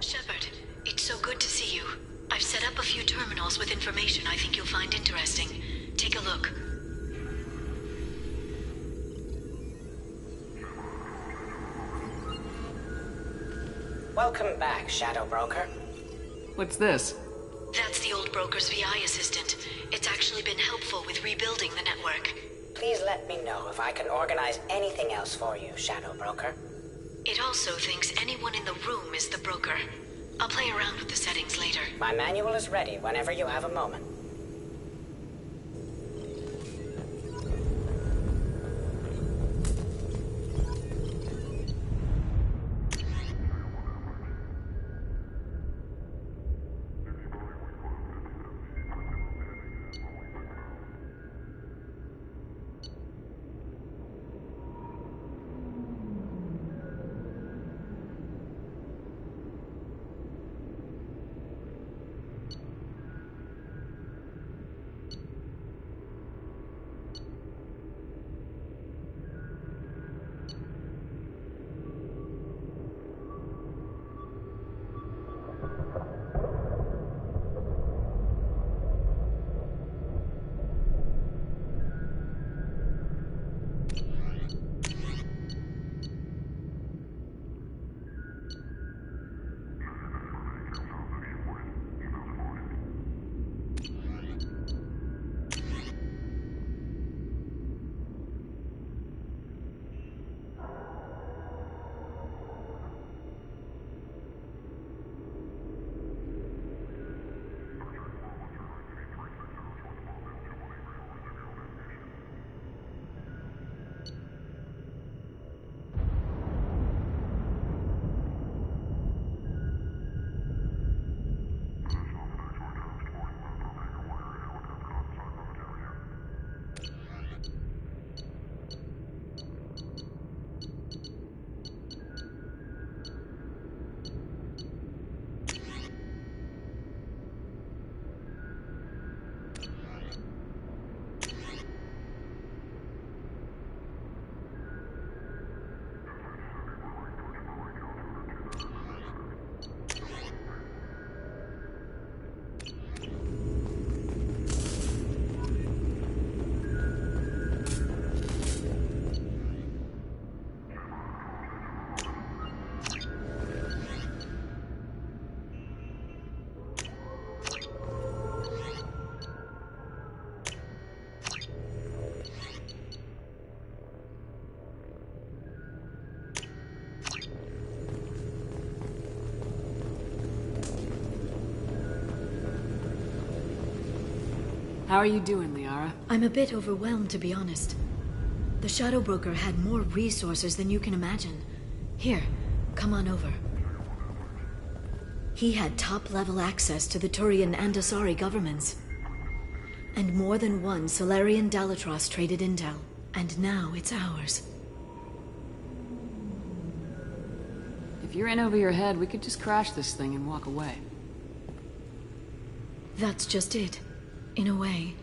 Shepard, it's so good to see you. I've set up a few terminals with information I think you'll find interesting. Take a look. Welcome back, Shadow Broker. What's this? That's the old broker's VI assistant. It's actually been helpful with rebuilding the network. Please let me know if I can organize anything else for you, Shadow Broker. It also thinks anyone in the room is the broker. I'll play around with the settings later. My manual is ready whenever you have a moment. How are you doing, Liara? I'm a bit overwhelmed, to be honest. The Shadow Broker had more resources than you can imagine. Here, come on over. He had top-level access to the Turian and Asari governments. And more than one Solarian Dalatrass traded intel. And now it's ours. If you're in over your head, we could just crash this thing and walk away. That's just it. In a way,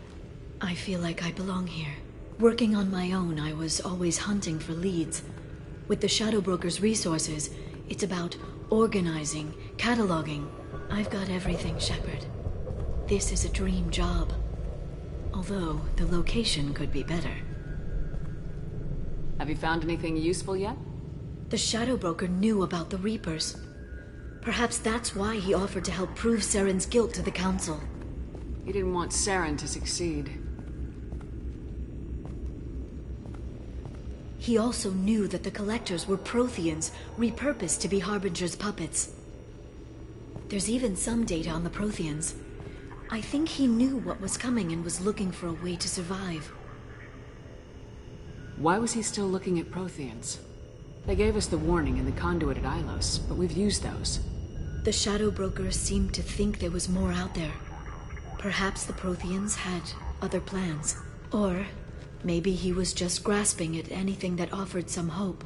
I feel like I belong here. Working on my own, I was always hunting for leads. With the Shadow Broker's resources, it's about organizing, cataloging. I've got everything, Shepard. This is a dream job. Although, the location could be better. Have you found anything useful yet? The Shadow Broker knew about the Reapers. Perhaps that's why he offered to help prove Saren's guilt to the Council. He didn't want Saren to succeed. He also knew that the Collectors were Protheans, repurposed to be Harbinger's puppets. There's even some data on the Protheans. I think he knew what was coming and was looking for a way to survive. Why was he still looking at Protheans? They gave us the warning in the conduit at Ilos, but we've used those. The Shadow Broker seemed to think there was more out there. Perhaps the Protheans had other plans. Or maybe he was just grasping at anything that offered some hope.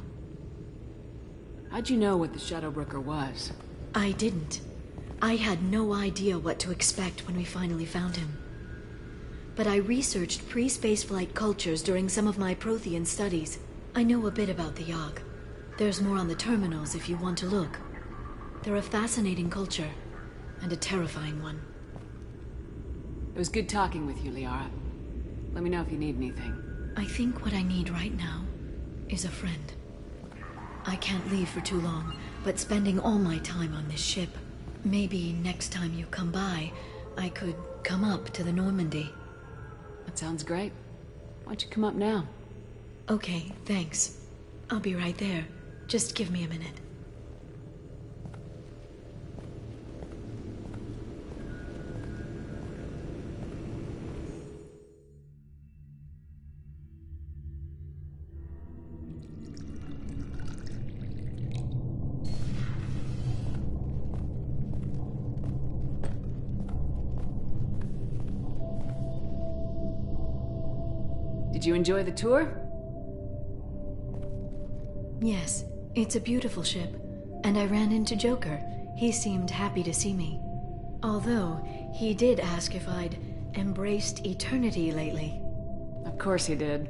How'd you know what the Shadow Broker was? I didn't. I had no idea what to expect when we finally found him. But I researched pre-spaceflight cultures during some of my Prothean studies. I know a bit about the Yogg. There's more on the terminals if you want to look. They're a fascinating culture, and a terrifying one. It was good talking with you, Liara. Let me know if you need anything. I think what I need right now is a friend. I can't leave for too long, but spending all my time on this ship. Maybe next time you come by, I could come up to the Normandy. That sounds great. Why don't you come up now? Okay, thanks. I'll be right there. Just give me a minute. Did you enjoy the tour? Yes, it's a beautiful ship. And I ran into Joker. He seemed happy to see me. Although, he did ask if I'd embraced eternity lately. Of course he did.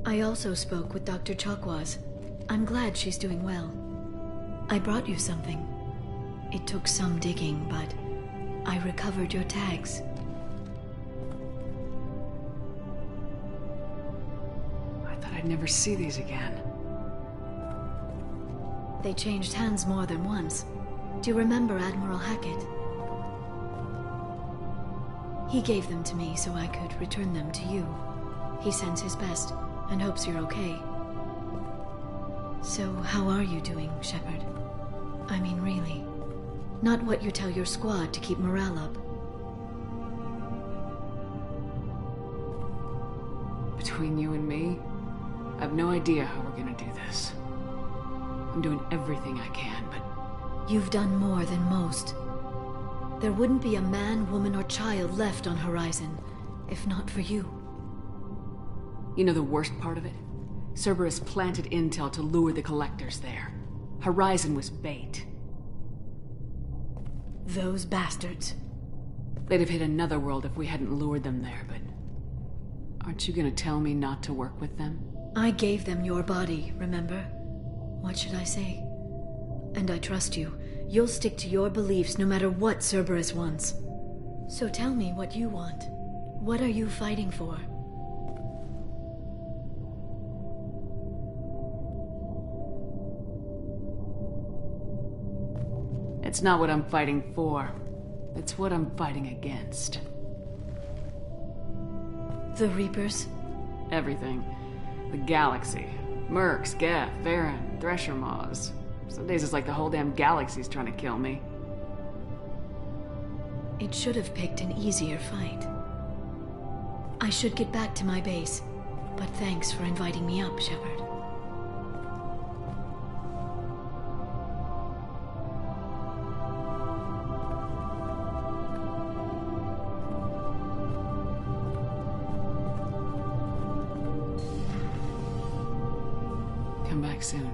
I also spoke with Dr. Chakwas. I'm glad she's doing well. I brought you something. It took some digging, but I recovered your tags. I thought I'd never see these again. They changed hands more than once. Do you remember Admiral Hackett? He gave them to me so I could return them to you. He sends his best and hopes you're okay. So, how are you doing, Shepard? I mean, really. Not what you tell your squad to keep morale up. Between you and me, I have no idea how we're gonna do this. I'm doing everything I can, but... You've done more than most. There wouldn't be a man, woman, or child left on Horizon, if not for you. You know the worst part of it? Cerberus planted intel to lure the Collectors there. Horizon was bait. Those bastards. They'd have hit another world if we hadn't lured them there, but... Aren't you gonna tell me not to work with them? I gave them your body, remember? What should I say? And I trust you. You'll stick to your beliefs no matter what Cerberus wants. So tell me what you want. What are you fighting for? It's not what I'm fighting for. It's what I'm fighting against. The Reapers? Everything. The galaxy. Mercs, Geth, Varen, Thresher Maws. Some days it's like the whole damn galaxy's trying to kill me. It should have picked an easier fight. I should get back to my base, but thanks for inviting me up, Shepard. Come back soon.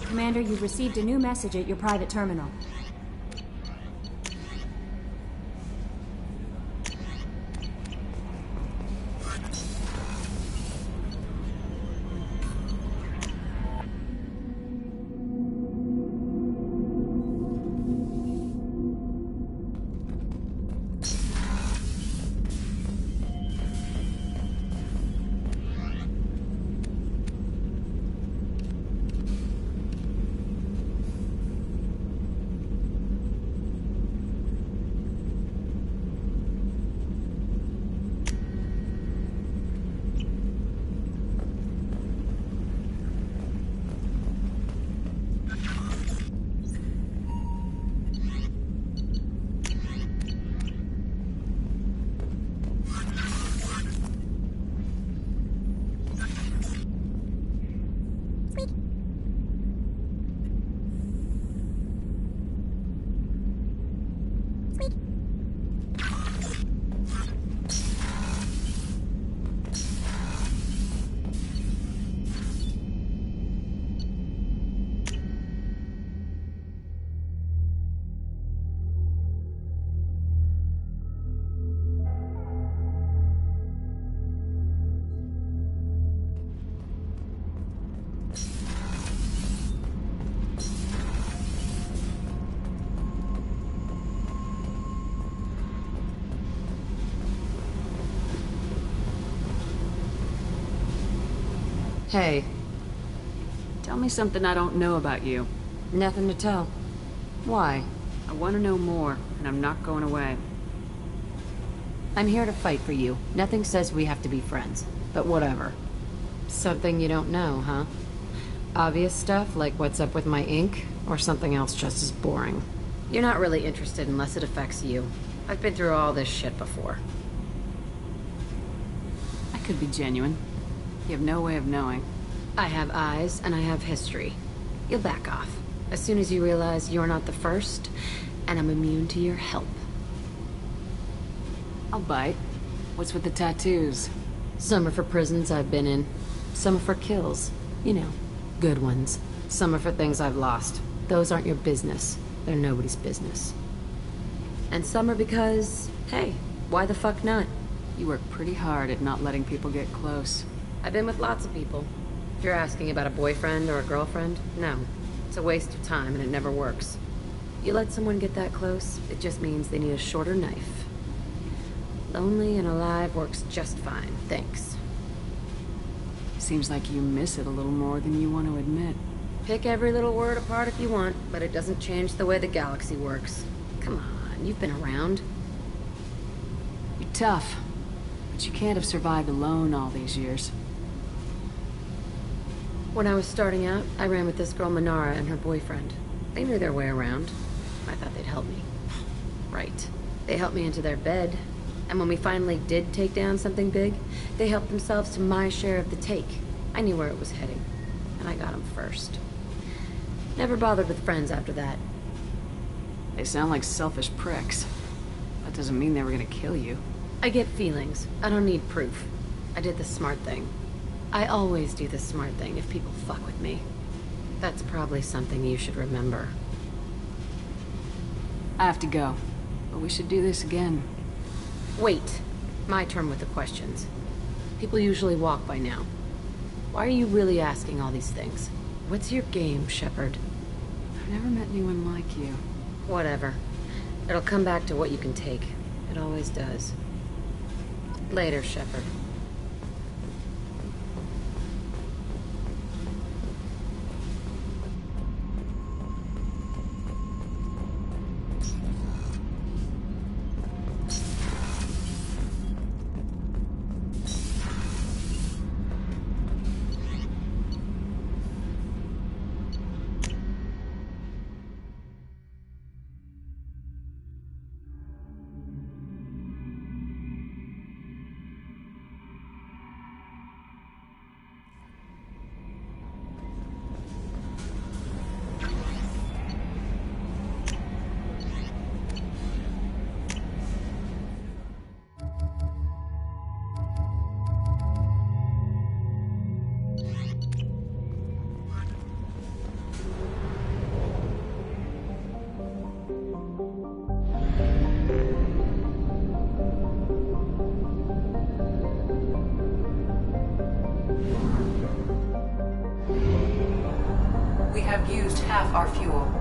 Commander, you've received a new message at your private terminal. Hey. Tell me something I don't know about you. Nothing to tell. Why? I want to know more, and I'm not going away. I'm here to fight for you. Nothing says we have to be friends. But whatever. Something you don't know, huh? Obvious stuff, like what's up with my ink, or something else just as boring? You're not really interested unless it affects you. I've been through all this shit before. I could be genuine. You have no way of knowing. I have eyes, and I have history. You'll back off. As soon as you realize you're not the first, and I'm immune to your help. I'll bite. What's with the tattoos? Some are for prisons I've been in. Some are for kills. You know, good ones. Some are for things I've lost. Those aren't your business. They're nobody's business. And some are because, hey, why the fuck not? You work pretty hard at not letting people get close. I've been with lots of people. If you're asking about a boyfriend or a girlfriend, no. It's a waste of time and it never works. You let someone get that close, it just means they need a shorter knife. Lonely and alive works just fine, thanks. Seems like you miss it a little more than you want to admit. Pick every little word apart if you want, but it doesn't change the way the galaxy works. Come on, you've been around. You're tough, but you can't have survived alone all these years. When I was starting out, I ran with this girl Minara and her boyfriend. They knew their way around. I thought they'd help me. Right. They helped me into their bed. And when we finally did take down something big, they helped themselves to my share of the take. I knew where it was heading. And I got them first. Never bothered with friends after that. They sound like selfish pricks. That doesn't mean they were gonna kill you. I get feelings. I don't need proof. I did the smart thing. I always do the smart thing if people fuck with me. That's probably something you should remember. I have to go, but we should do this again. Wait. My turn with the questions. People usually walk by now. Why are you really asking all these things? What's your game, Shepard? I've never met anyone like you. Whatever. It'll come back to what you can take. It always does. Later, Shepard. We have used half our fuel.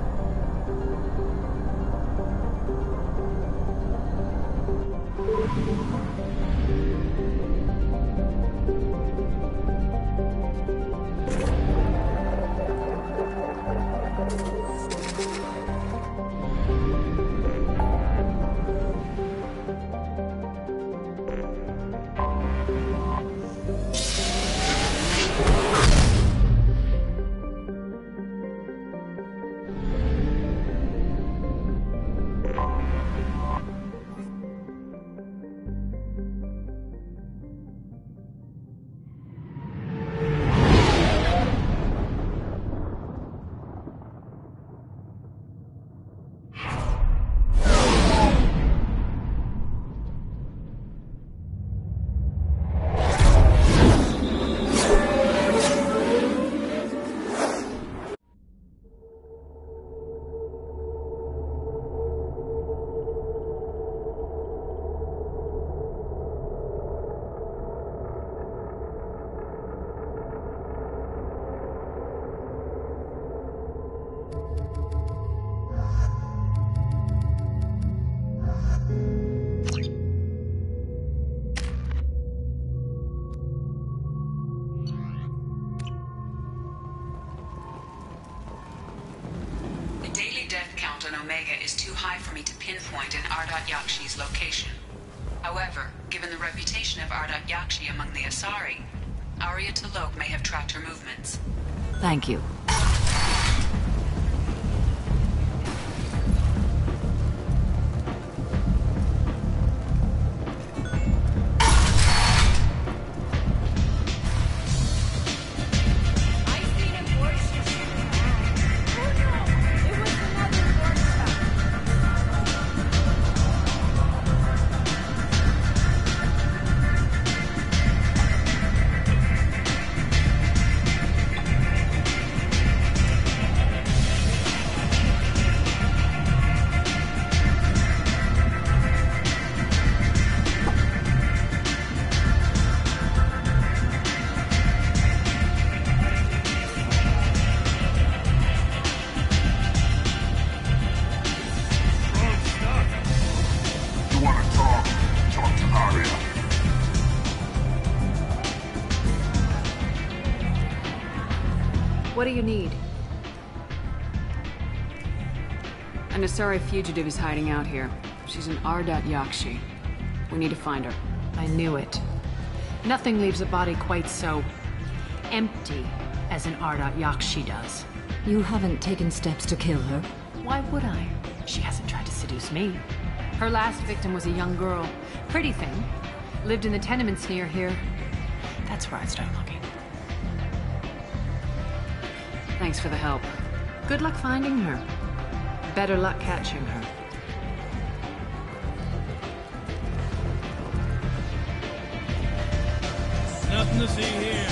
Omega is too high for me to pinpoint an Ardat Yakshi's location. However, given the reputation of Ardat Yakshi among the Asari, Arya T'Loak may have tracked her movements. Thank you. What do you need? An Asari fugitive is hiding out here. She's an Ardat Yakshi. We need to find her. I knew it. Nothing leaves a body quite so empty as an Ardat Yakshi does. You haven't taken steps to kill her? Why would I? She hasn't tried to seduce me. Her last victim was a young girl. Pretty thing. Lived in the tenements near here. That's where I'd start looking. Thanks for the help. Good luck finding her. Better luck catching her. Nothing to see here.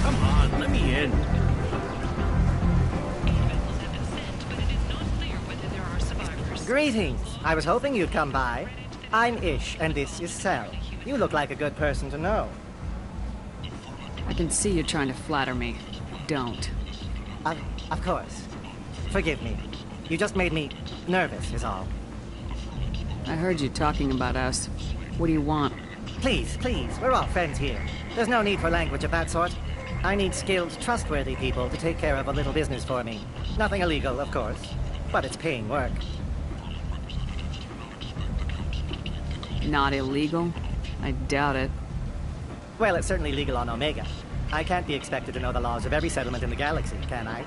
Come on, let me in. Aid vessels have been sent, but it is not clear whether Greetings. I was hoping you'd come by. I'm Ish, and this is Cell. You look like a good person to know. I can see you trying to flatter me. Don't. Of course. Forgive me. You just made me nervous, is all. I heard you talking about us. What do you want? Please, we're all friends here. There's no need for language of that sort. I need skilled, trustworthy people to take care of a little business for me. Nothing illegal, of course, but it's paying work. Not illegal? I doubt it. Well, it's certainly legal on Omega. I can't be expected to know the laws of every settlement in the galaxy, can I?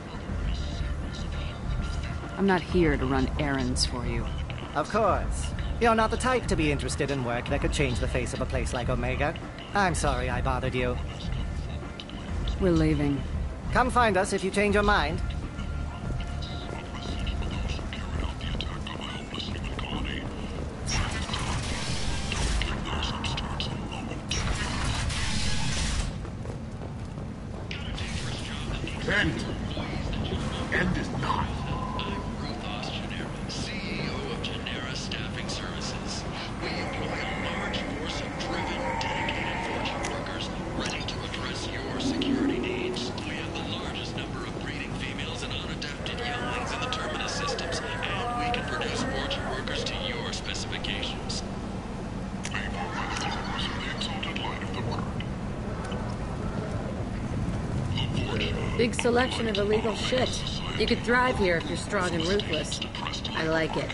I'm not here to run errands for you. Of course. You're not the type to be interested in work that could change the face of a place like Omega. I'm sorry I bothered you. We're leaving. Come find us if you change your mind. End is not. I'm Ruthos Genera, CEO of Genera Staffing Services. We employ a large force of driven, dedicated Fortune workers ready to address your security needs. We have the largest number of breeding females and unadapted younglings in the Terminus systems, and we can produce Fortune workers to your specifications. People by the followers of the exalted light of the word. Big selection of illegal shit. You could thrive here if you're strong and ruthless. I like it.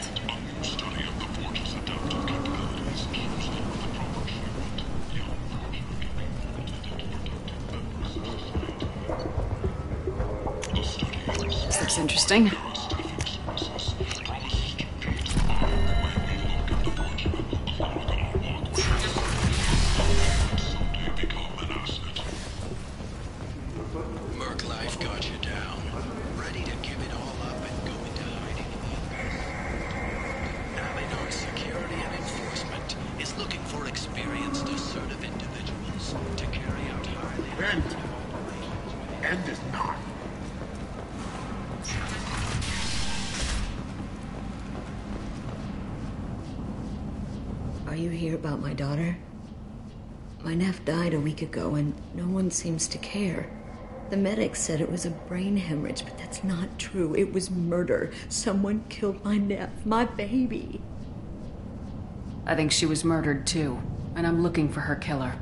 This looks interesting. Merc Life got you down, ready to give it all up and go into hiding again. Alienor Security and Enforcement is looking for experienced, assertive individuals to carry out highly... End is not. Are you here about my daughter? My nephew died a week ago and no one seems to care. The medics said it was a brain hemorrhage, but that's not true. It was murder. Someone killed my nephew, my baby. I think she was murdered too, and I'm looking for her killer.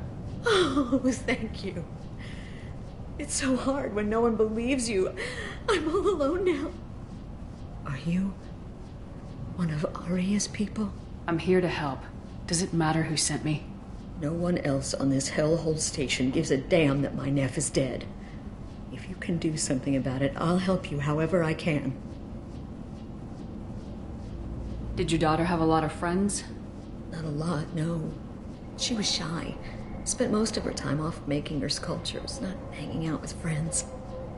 Oh, thank you. It's so hard when no one believes you. I'm all alone now. Are you one of Aria's people? I'm here to help. Does it matter who sent me? No one else on this hellhole station gives a damn that my nephew is dead. If you can do something about it, I'll help you however I can. Did your daughter have a lot of friends? Not a lot, no. She was shy. Spent most of her time off making her sculptures, not hanging out with friends.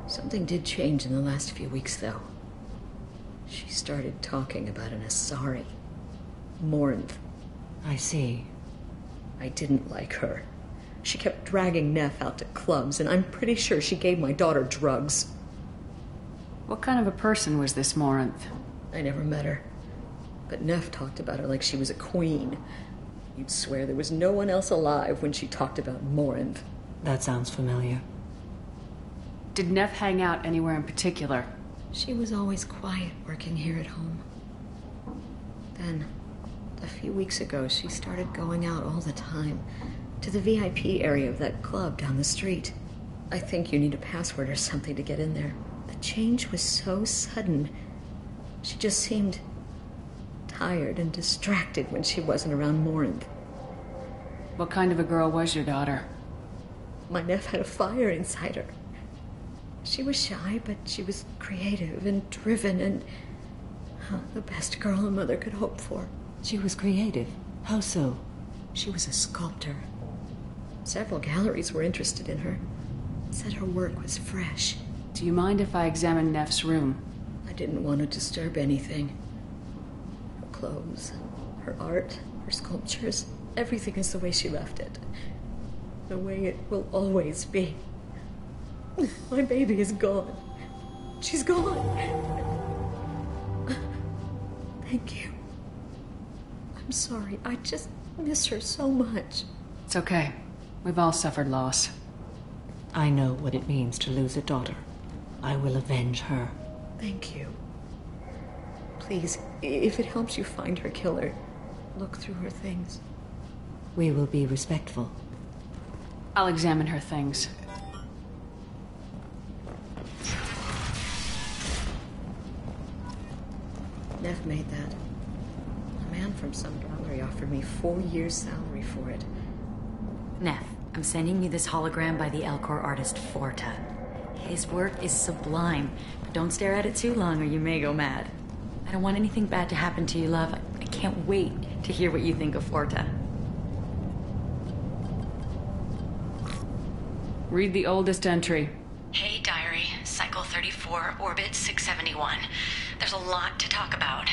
Something did change in the last few weeks, though. She started talking about an Asari. Morinth. I see. I didn't like her. She kept dragging Neff out to clubs, and I'm pretty sure she gave my daughter drugs. What kind of a person was this Morinth? I never met her. But Neff talked about her like she was a queen. You'd swear there was no one else alive when she talked about Morinth. That sounds familiar. Did Neff hang out anywhere in particular? She was always quiet working here at home. Then, a few weeks ago, she started going out all the time. To the VIP area of that club down the street. I think you need a password or something to get in there. The change was so sudden. She just seemed tired and distracted when she wasn't around Morinth. What kind of a girl was your daughter? My nephew had a fire inside her. She was shy, but she was creative and driven and the best girl a mother could hope for. She was creative? How so? She was a sculptor. Several galleries were interested in her. Said her work was fresh. Do you mind if I examine Neff's room? I didn't want to disturb anything. Her clothes, her art, her sculptures, everything is the way she left it. The way it will always be. My baby is gone. She's gone. Thank you. I'm sorry. I just miss her so much. It's okay. We've all suffered loss. I know what it means to lose a daughter. I will avenge her. Thank you. Please, if it helps you find her killer, look through her things. We will be respectful. I'll examine her things. Neff made that. A man from some gallery offered me 4 years' salary for it. Neff, I'm sending you this hologram by the Elcor artist Forta. His work is sublime, but don't stare at it too long or you may go mad. I don't want anything bad to happen to you, love. I can't wait to hear what you think of Forta. Read the oldest entry. Hey, Diary. Cycle 34, Orbit 671. There's a lot to talk about.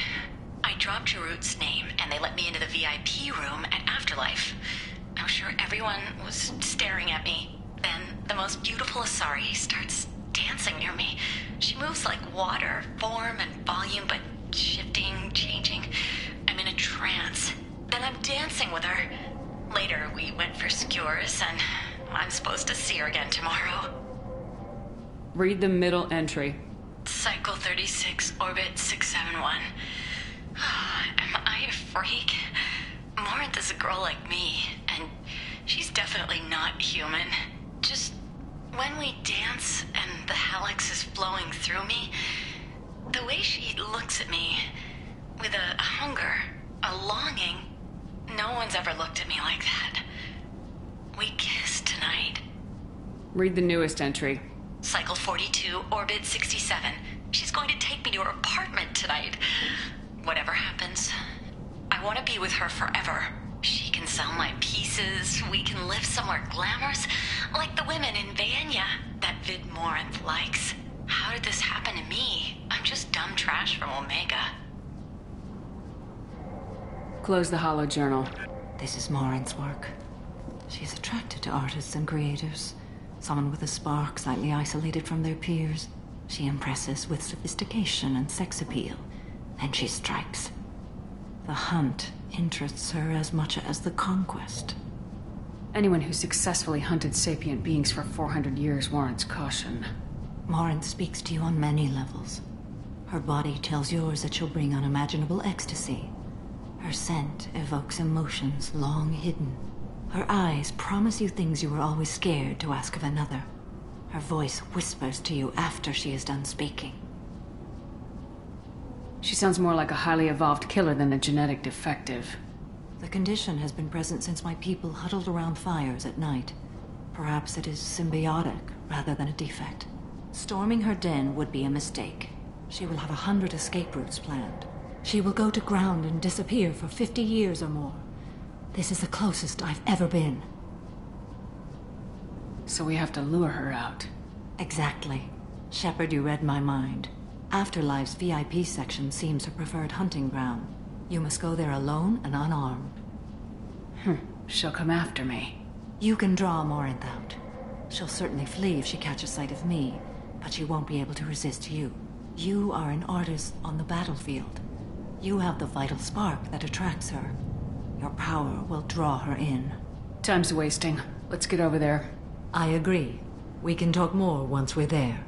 I dropped Jarut's name, and they let me into the VIP room at Afterlife. I was sure everyone was staring at me. Then the most beautiful Asari starts dancing near me. She moves like water, form and volume, but shifting, changing. I'm in a trance. Then I'm dancing with her. Later, we went for skewers, and I'm supposed to see her again tomorrow. Read the middle entry. Cycle 36, Orbit 671. Am I a freak? Morinth is a girl like me, and she's definitely not human. Just when we dance and the helix is flowing through me, the way she looks at me with a hunger, a longing, no one's ever looked at me like that. We kissed tonight. Read the newest entry. Cycle 42, Orbit 67. She's going to take me to her apartment tonight. Whatever happens, I want to be with her forever. She can sell my pieces. We can live somewhere glamorous, like the women in Vanya that Vid Morinth likes. How did this happen to me? I'm just dumb trash from Omega. Close the holo journal. This is Morinth's work. She's attracted to artists and creators. Someone with a spark, slightly isolated from their peers. She impresses with sophistication and sex appeal. Then she strikes. The hunt interests her as much as the conquest. Anyone who successfully hunted sapient beings for 400 years warrants caution. Morinth speaks to you on many levels. Her body tells yours that she'll bring unimaginable ecstasy. Her scent evokes emotions long hidden. Her eyes promise you things you were always scared to ask of another. Her voice whispers to you after she is done speaking. She sounds more like a highly evolved killer than a genetic defective. The condition has been present since my people huddled around fires at night. Perhaps it is symbiotic rather than a defect. Storming her den would be a mistake. She will have 100 escape routes planned. She will go to ground and disappear for 50 years or more. This is the closest I've ever been. So we have to lure her out. Exactly. Shepard, you read my mind. Afterlife's VIP section seems her preferred hunting ground. You must go there alone and unarmed. She'll come after me. You can draw Morinth out. She'll certainly flee if she catches sight of me, but she won't be able to resist you. You are an artist on the battlefield. You have the vital spark that attracts her. Your power will draw her in. Time's wasting. Let's get over there. I agree. We can talk more once we're there.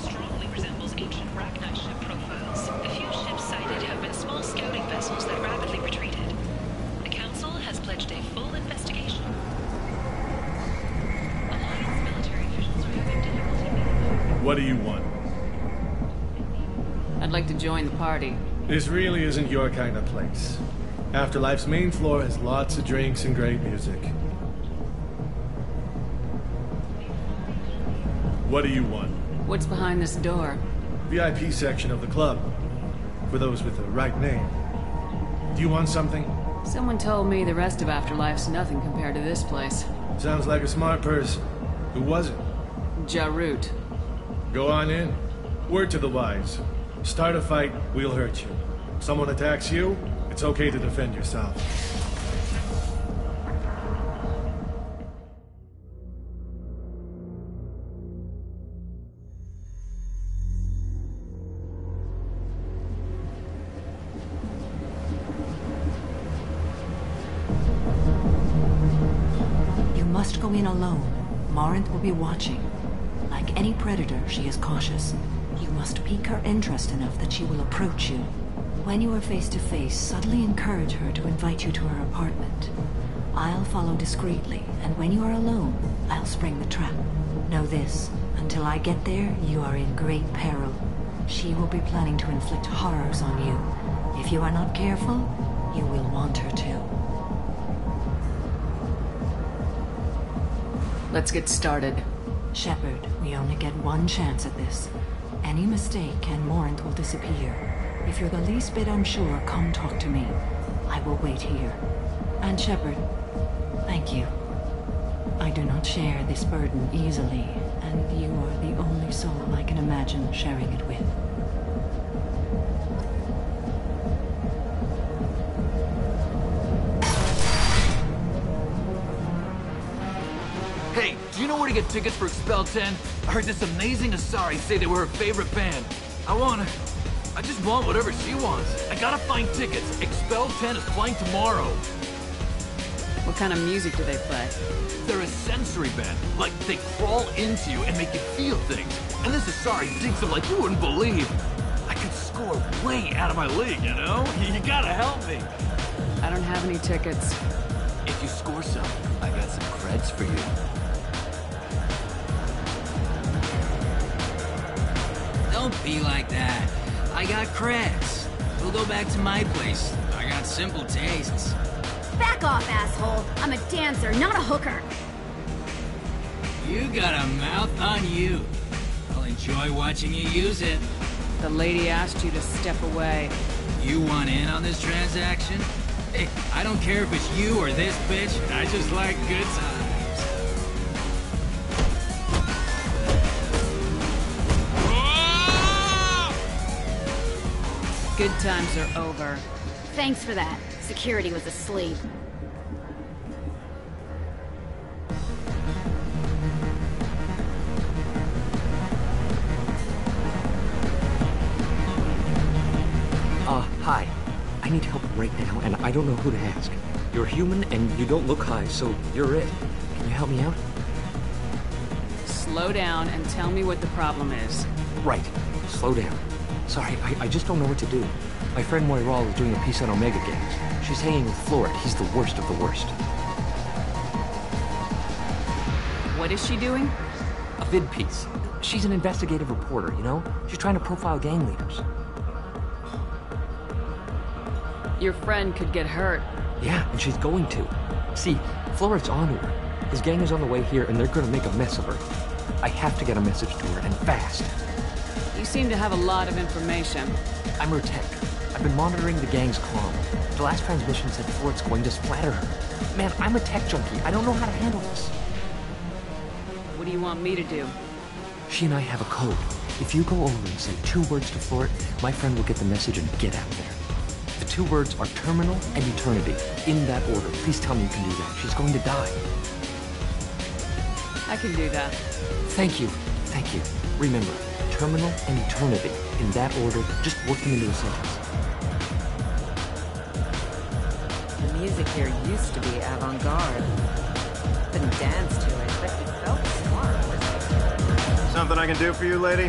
Strongly resembles ancient Rachni ship profiles. The few ships sighted have been small scouting vessels that rapidly retreated. The Council has pledged a full investigation. Alliance military officials are having difficulty. What do you want? I'd like to join the party. This really isn't your kind of place. Afterlife's main floor has lots of drinks and great music. What do you want? What's behind this door? VIP section of the club. For those with the right name. Do you want something? Someone told me the rest of Afterlife's nothing compared to this place. Sounds like a smart person. Who was it? Jarut. Go on in. Word to the wise. Start a fight, we'll hurt you. Someone attacks you, it's okay to defend yourself. You must go in alone. Morinth will be watching. Like any predator, she is cautious. You must pique her interest enough that she will approach you. When you are face to face, subtly encourage her to invite you to her apartment. I'll follow discreetly, and when you are alone, I'll spring the trap. Know this, until I get there, you are in great peril. She will be planning to inflict horrors on you. If you are not careful, you will want her to. Let's get started. Shepard, we only get one chance at this. Any mistake and Morinth will disappear. If you're the least bit unsure, come talk to me. I will wait here. And Shepard, thank you. I do not share this burden easily, and you are the only soul I can imagine sharing it with. Hey, do you know where to get tickets for Expel 10? I heard this amazing Asari say they were her favorite band. I just want whatever she wants. I gotta find tickets. Expel 10 is playing tomorrow. What kind of music do they play? They're a sensory band. Like, they crawl into you and make you feel things. And this Asari digs them like you wouldn't believe. I could score way out of my league, you know? You gotta help me. I don't have any tickets. If you score some, I got some creds for you. Don't be like that. I got creds. We'll go back to my place. I got simple tastes. Back off, asshole. I'm a dancer, not a hooker. You got a mouth on you. I'll enjoy watching you use it. The lady asked you to step away. You want in on this transaction? Hey, I don't care if it's you or this bitch. I just like good times. Good times are over. Thanks for that. Security was asleep. Hi. I need help right now, and I don't know who to ask. You're human, and you don't look high, so you're it. Can you help me out? Slow down and tell me what the problem is. Right. Slow down. Sorry, I just don't know what to do. My friend Moiral is doing a piece on Omega Gangs. She's hanging with Florid. He's the worst of the worst. What is she doing? A vid piece. She's an investigative reporter, you know? She's trying to profile gang leaders. Your friend could get hurt. Yeah, and she's going to. See, Florid's on her. His gang is on the way here, and they're gonna make a mess of her. I have to get a message to her, and fast. You seem to have a lot of information. I'm her tech. I've been monitoring the gang's comm. The last transmission said Florid's going to splatter her. Man, I'm a tech junkie. I don't know how to handle this. What do you want me to do? She and I have a code. If you go over and say 2 words to Florid, my friend will get the message and get out of there. The 2 words are terminal and eternity. In that order. Please tell me you can do that. She's going to die. I can do that. Thank you. Thank you. Remember, terminal and eternity. In that order, just work them into a sentence. The music here used to be avant-garde. Couldn't dance to it, but it felt smart. Something I can do for you, lady?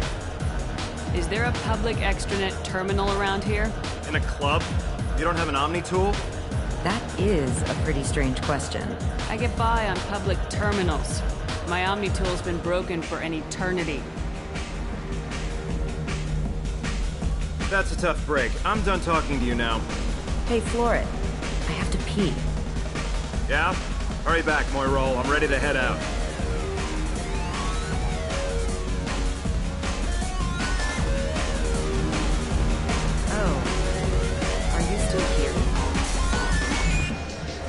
Is there a public extranet terminal around here? In a club? You don't have an Omni tool? That is a pretty strange question. I get by on public terminals. My Omni tool's been broken for an eternity. That's a tough break. I'm done talking to you now. Hey, Florid. I have to pee. Yeah? Hurry back, Moiral. I'm ready to head out. Oh. Are you still here?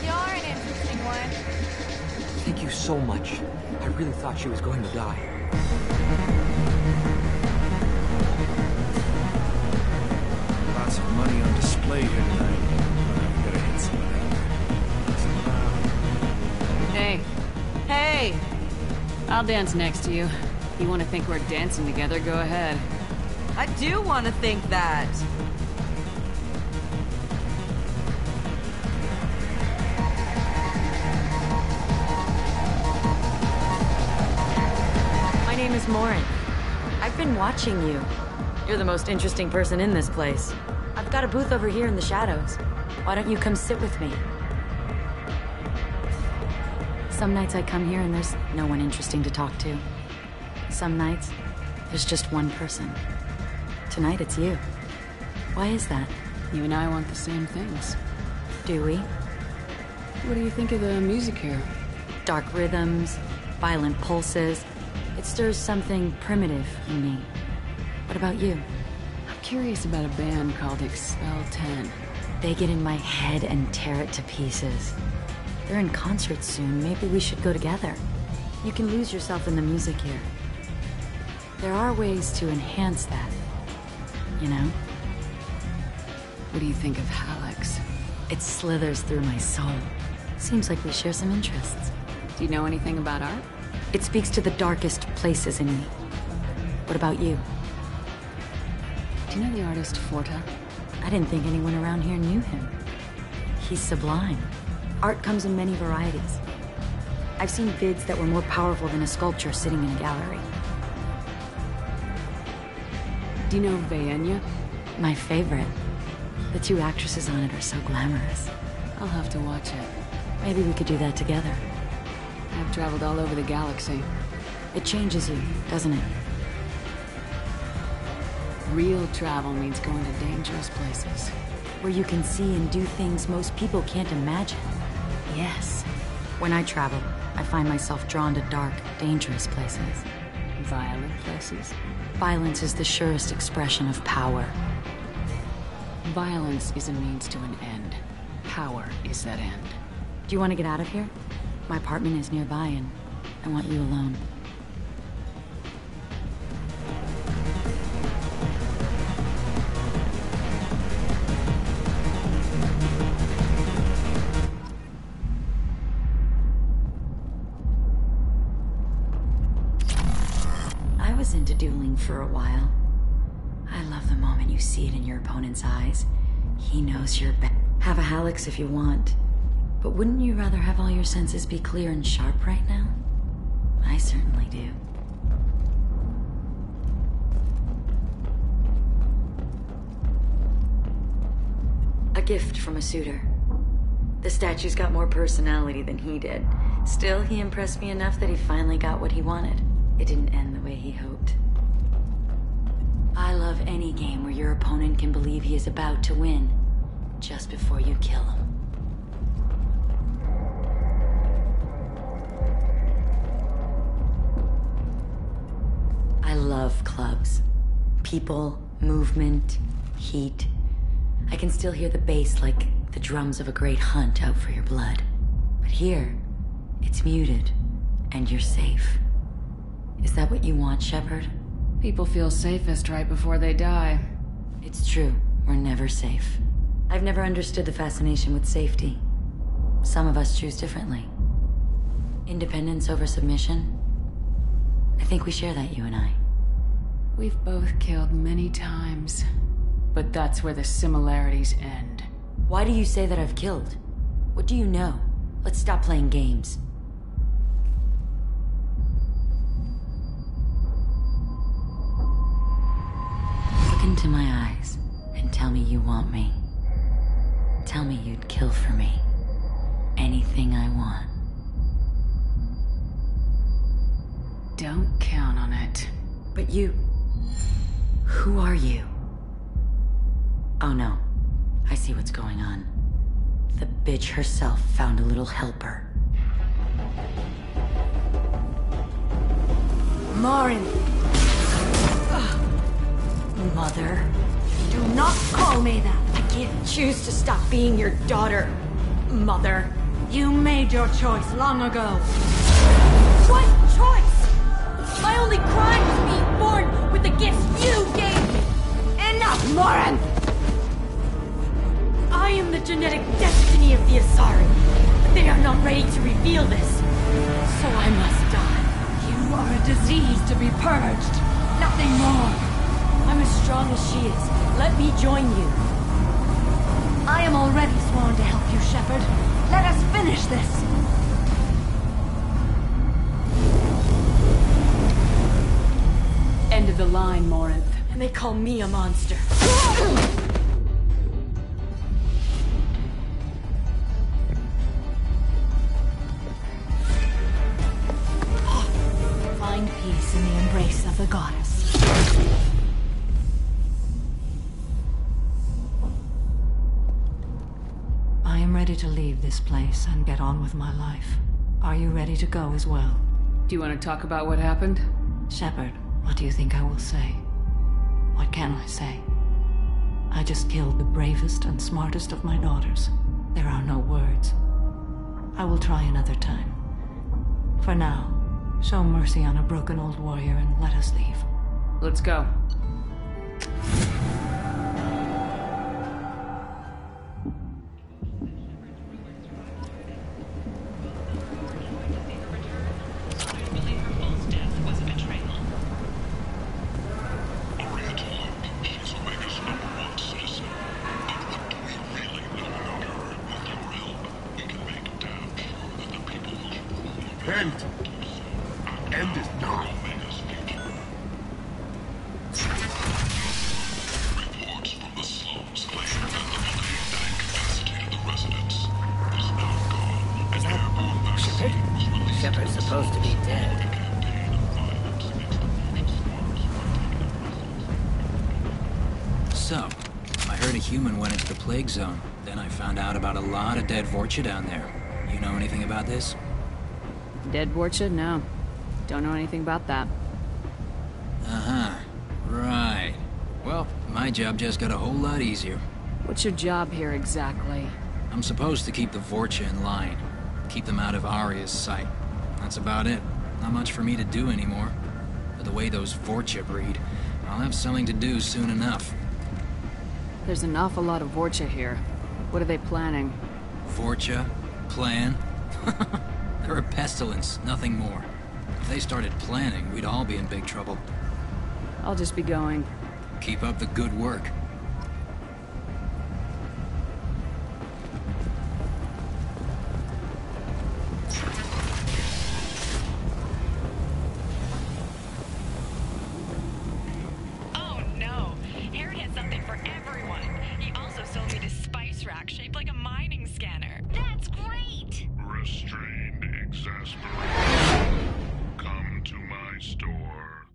You're an interesting one. Thank you so much. I really thought she was going to die. Lots of money on display here tonight. I'm gonna hit some of that. Hey. Hey! I'll dance next to you. You want to think we're dancing together, go ahead. I do want to think that. name's Morin. I've been watching you. You're the most interesting person in this place. I've got a booth over here in the shadows. Why don't you come sit with me? Some nights I come here and there's no one interesting to talk to. Some nights, there's just one person. Tonight it's you. Why is that? You and I want the same things. Do we? What do you think of the music here? Dark rhythms, violent pulses. It stirs something primitive in me. What about you? I'm curious about a band called Expel 10. They get in my head and tear it to pieces. They're in concert soon. Maybe we should go together. You can lose yourself in the music here. There are ways to enhance that, you know? What do you think of Hallex? It slithers through my soul. Seems like we share some interests. Do you know anything about art? It speaks to the darkest places in me. What about you? Do you know the artist Forta? I didn't think anyone around here knew him. He's sublime. Art comes in many varieties. I've seen vids that were more powerful than a sculpture sitting in a gallery. Do you know Vaenya? My favorite. The two actresses on it are so glamorous. I'll have to watch it. Maybe we could do that together. I've traveled all over the galaxy. It changes you, doesn't it? Real travel means going to dangerous places. Where you can see and do things most people can't imagine. Yes. When I travel, I find myself drawn to dark, dangerous places. Violent places? Violence is the surest expression of power. Violence is a means to an end. Power is that end. Do you want to get out of here? My apartment is nearby and I want you alone. I was into dueling for a while. I love the moment you see it in your opponent's eyes. He knows you're bad. Have a Hallex if you want. But wouldn't you rather have all your senses be clear and sharp right now? I certainly do. A gift from a suitor. The statue's got more personality than he did. Still, he impressed me enough that he finally got what he wanted. It didn't end the way he hoped. I love any game where your opponent can believe he is about to win, just before you kill him. I love clubs. People, movement, heat. I can still hear the bass like the drums of a great hunt out for your blood. But here, it's muted, and you're safe. Is that what you want, Shepard? People feel safest right before they die. It's true. We're never safe. I've never understood the fascination with safety. Some of us choose differently. Independence over submission? I think we share that, you and I. We've both killed many times, but that's where the similarities end. Why do you say that I've killed? What do you know? Let's stop playing games. Look into my eyes and tell me you want me. Tell me you'd kill for me. Anything I want. Don't count on it. But you... Who are you? Oh no. I see what's going on. The bitch herself found a little helper. Morin! Mother. Do not call me that! I can't choose to stop being your daughter, Mother. You made your choice long ago. What choice? My only crime was being born with the gifts you gave me! Enough, Morin! I am the genetic destiny of the Asari, but they are not ready to reveal this. So I must die. You are a disease to be purged. Nothing more. I'm as strong as she is. Let me join you. I am already sworn to help you, Shepard. Let us finish this. And they call me a monster. Find peace in the embrace of the goddess. I am ready to leave this place and get on with my life. Are you ready to go as well? Do you want to talk about what happened? Shepard, what do you think I will say? What can I say? I just killed the bravest and smartest of my daughters. There are no words. I will try another time. For now, show mercy on a broken old warrior and let us leave. Let's go. End it now. Reports from the slums claim that the believed incapacitated the residents is now gone. An airborne vaccine was released. Shepard's supposed to be dead. So, I heard a human went into the plague zone. Then I found out about a lot of dead Vorcha down there. You know anything about this? Dead Vorcha? No. Don't know anything about that. Uh-huh. Right. Well, my job just got a whole lot easier. What's your job here exactly? I'm supposed to keep the Vorcha in line. Keep them out of Aria's sight. That's about it. Not much for me to do anymore. But the way those Vorcha breed, I'll have something to do soon enough. There's an awful lot of Vorcha here. What are they planning? Vorcha? Plan? They're a pestilence, nothing more. If they started planning, we'd all be in big trouble. I'll just be going. Keep up the good work. Oh no! Harry had something for everyone. He also sold me this spice rack shaped like a mining scanner. That's great! Restrained exasperation. Come to my store.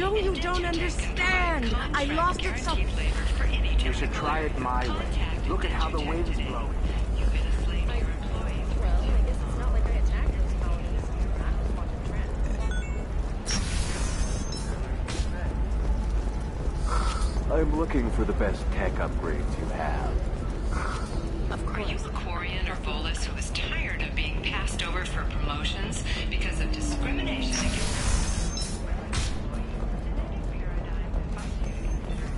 know you don't understand. I lost it so... You should try it my way. Look at how the wind's blowing. I'm looking for the best tech upgrades you have. Are you Quarian or Volus who is tired of being passed over for promotions because of discrimination against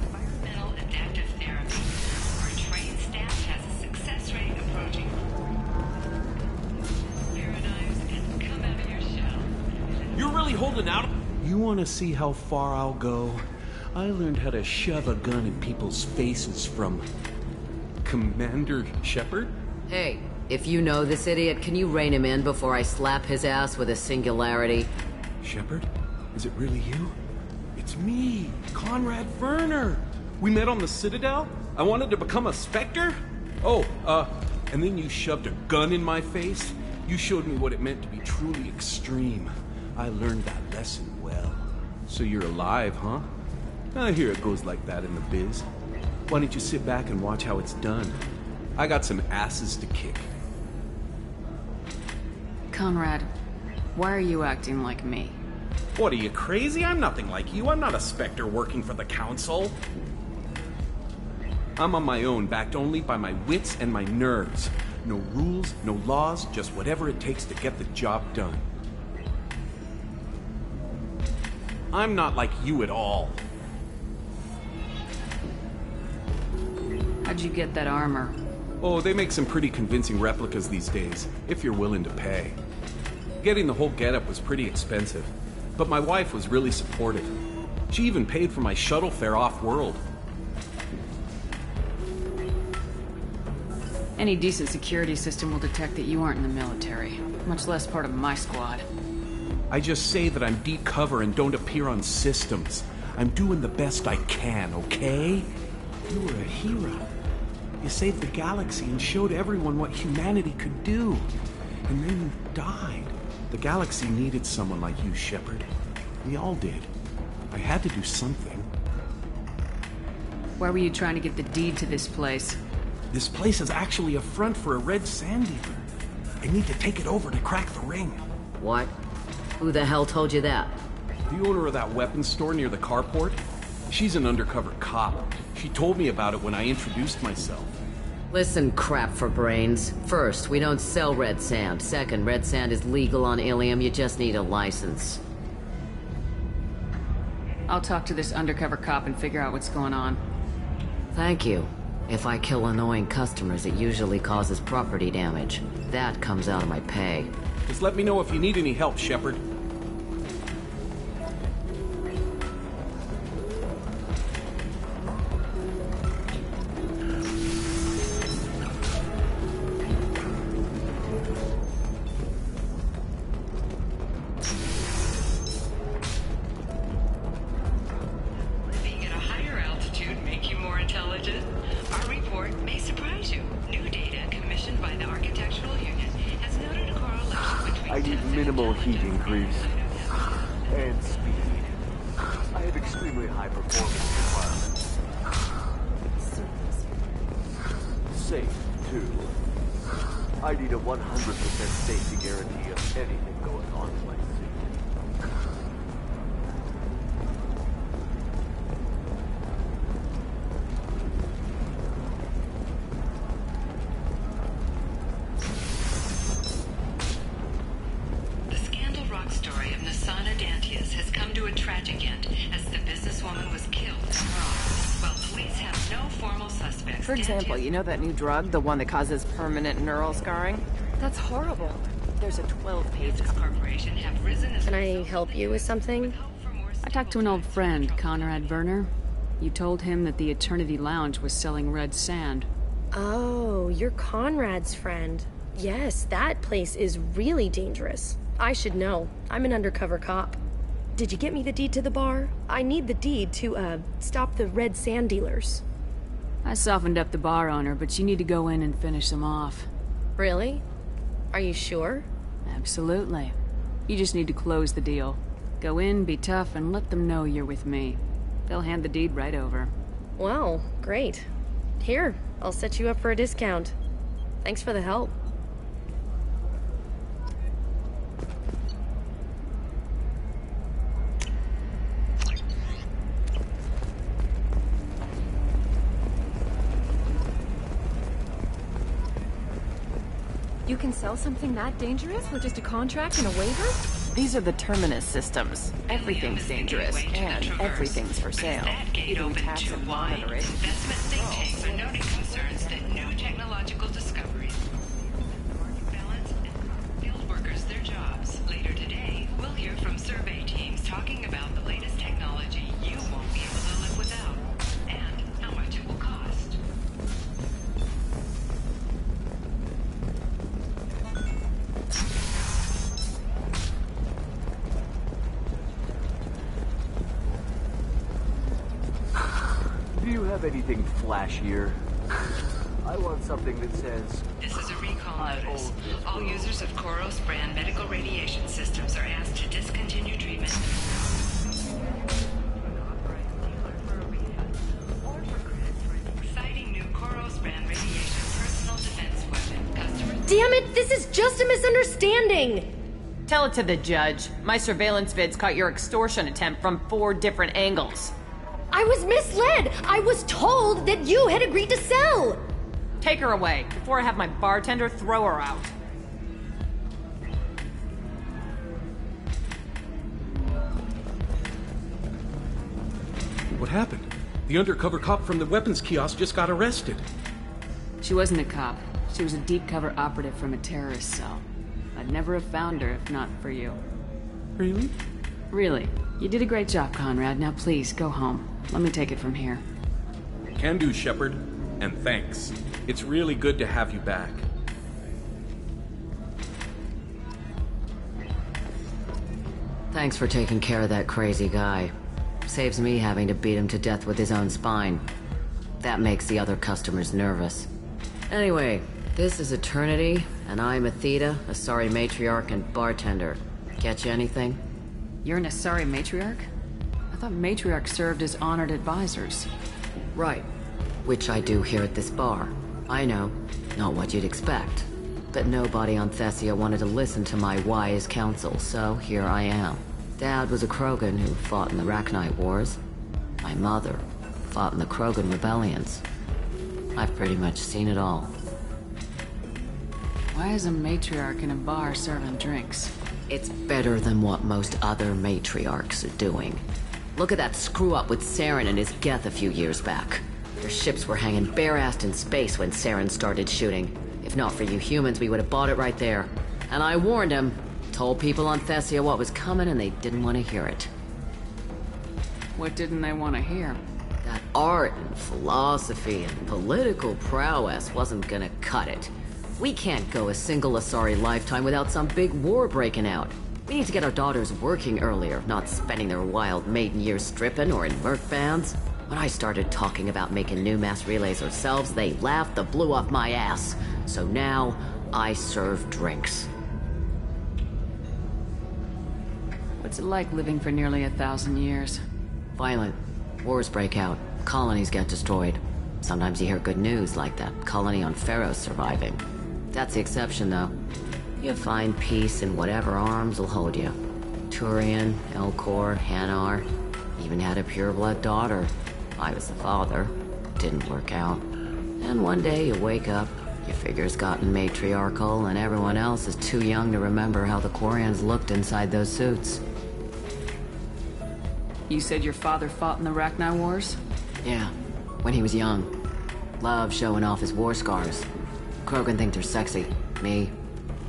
environmental adaptive therapy? Our trained staff has a success rate approaching paradigms and come out of your shell. You're really holding out? You want to see how far I'll go? I learned how to shove a gun in people's faces from Commander Shepard? Hey, if you know this idiot, can you rein him in before I slap his ass with a singularity? Shepard? Is it really you? It's me, Conrad Werner. We met on the Citadel? I wanted to become a Spectre? Oh, and then you shoved a gun in my face? You showed me what it meant to be truly extreme. I learned that lesson well. So you're alive, huh? I hear it goes like that in the biz. Why don't you sit back and watch how it's done? I got some asses to kick. Conrad, why are you acting like me? What, are you crazy? I'm nothing like you. I'm not a Spectre working for the Council. I'm on my own, backed only by my wits and my nerves. No rules, no laws, just whatever it takes to get the job done. I'm not like you at all. How'd you get that armor? Oh, they make some pretty convincing replicas these days, if you're willing to pay. Getting the whole getup was pretty expensive, but my wife was really supportive. She even paid for my shuttle fare off-world. Any decent security system will detect that you aren't in the military, much less part of my squad. I just say that I'm deep cover and don't appear on systems. I'm doing the best I can, okay? You were a hero. You saved the galaxy and showed everyone what humanity could do. And then you died. The galaxy needed someone like you, Shepard. We all did. I had to do something. Why were you trying to get the deed to this place? This place is actually a front for a red sand dealer. I need to take it over to crack the ring. What? Who the hell told you that? The owner of that weapons store near the carport. She's an undercover cop. She told me about it when I introduced myself. Listen, crap for brains. First, we don't sell red sand. Second, red sand is legal on Ilium. You just need a license. I'll talk to this undercover cop and figure out what's going on. Thank you. If I kill annoying customers, it usually causes property damage. That comes out of my pay. Just let me know if you need any help, Shepard. I need minimal heat increase. And speed. I have extremely high performance requirements. Safe, too. I need a 100% safety guarantee of anything going on in my suit. For example, you know that new drug, the one that causes permanent neural scarring? That's horrible. There's a 12-page corporation have risen as Can I help you with something? I talked to an old friend, Conrad Werner. You told him that the Eternity Lounge was selling red sand. Oh, you're Conrad's friend. Yes, that place is really dangerous. I should know. I'm an undercover cop. Did you get me the deed to the bar? I need the deed to, stop the red sand dealers. I softened up the bar owner, but you need to go in and finish them off. Really? Are you sure? Absolutely. You just need to close the deal. Go in, be tough, and let them know you're with me. They'll hand the deed right over. Wow, great. Here, I'll set you up for a discount. Thanks for the help. You can sell something that dangerous with just a contract and a waiver? These are the Terminus systems. Everything's dangerous, and everything's for sale. Either we tax and monitor it. Investment think tanks are noting concerns that new technological discoveries balance and field workers their jobs. Later today, we'll hear from survey teams talking about the latest technology you won't be able to live without, and how much it will cost. Do you have anything flashier? I want something that says... This is a recall notice. All users of Koros brand medical radiation systems are asked to discontinue treatment. Citing new Koros brand radiation personal defense weapon. Customers... Damn it, this is just a misunderstanding! Tell it to the judge. My surveillance vids caught your extortion attempt from 4 different angles. I was misled! I was told that you had agreed to sell! Take her away, before I have my bartender throw her out. What happened? The undercover cop from the weapons kiosk just got arrested. She wasn't a cop. She was a deep cover operative from a terrorist cell. I'd never have found her if not for you. Really? Really. You did a great job, Conrad. Now please, go home. Let me take it from here. Can do, Shepard. And thanks. It's really good to have you back. Thanks for taking care of that crazy guy. Saves me having to beat him to death with his own spine. That makes the other customers nervous. Anyway, this is Eternity, and I'm Athena, Asari matriarch and bartender. Get you anything? You're an Asari matriarch? I thought matriarchs served as honored advisors. Right. Which I do here at this bar. I know, not what you'd expect. But nobody on Thessia wanted to listen to my wise counsel, so here I am. Dad was a Krogan who fought in the Rachni Wars. My mother fought in the Krogan rebellions. I've pretty much seen it all. Why is a matriarch in a bar serving drinks? It's better than what most other matriarchs are doing. Look at that screw-up with Saren and his Geth a few years back. Their ships were hanging bare-assed in space when Saren started shooting. If not for you humans, we would have bought it right there. And I warned him. Told people on Thessia what was coming and they didn't want to hear it. What didn't they want to hear? That art and philosophy and political prowess wasn't gonna cut it. We can't go a single Asari lifetime without some big war breaking out. We need to get our daughters working earlier, not spending their wild maiden years stripping or in merc bands. When I started talking about making new mass relays ourselves, they laughed the blue off my ass. So now, I serve drinks. What's it like living for nearly 1,000 years? Violent. Wars break out. Colonies get destroyed. Sometimes you hear good news, like that colony on Pharaoh surviving. That's the exception, though. You find peace in whatever arms will hold you. Turian, Elcor, Hanar. Even had a pureblood daughter. I was the father. Didn't work out. And one day you wake up, your figure's gotten matriarchal, and everyone else is too young to remember how the Quarians looked inside those suits. You said your father fought in the Rachni Wars? Yeah, when he was young. Loved showing off his war scars. Krogan think they're sexy. Me,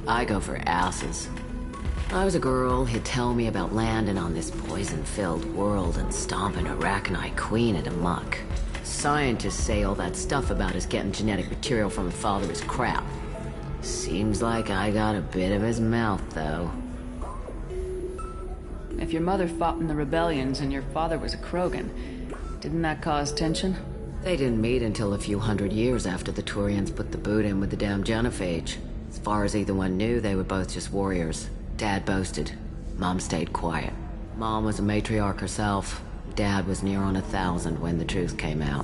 I go for asses. When I was a girl, he'd tell me about landing on this poison-filled world and stomping a Rachni queen at amok. Scientists say all that stuff about us getting genetic material from her father is crap. Seems like I got a bit of his mouth, though. If your mother fought in the rebellions and your father was a Krogan, didn't that cause tension? They didn't meet until a few hundred years after the Turians put the boot in with the damn Genophage. As far as either one knew, they were both just warriors. Dad boasted. Mom stayed quiet. Mom was a matriarch herself. Dad was near on 1,000 when the truth came out.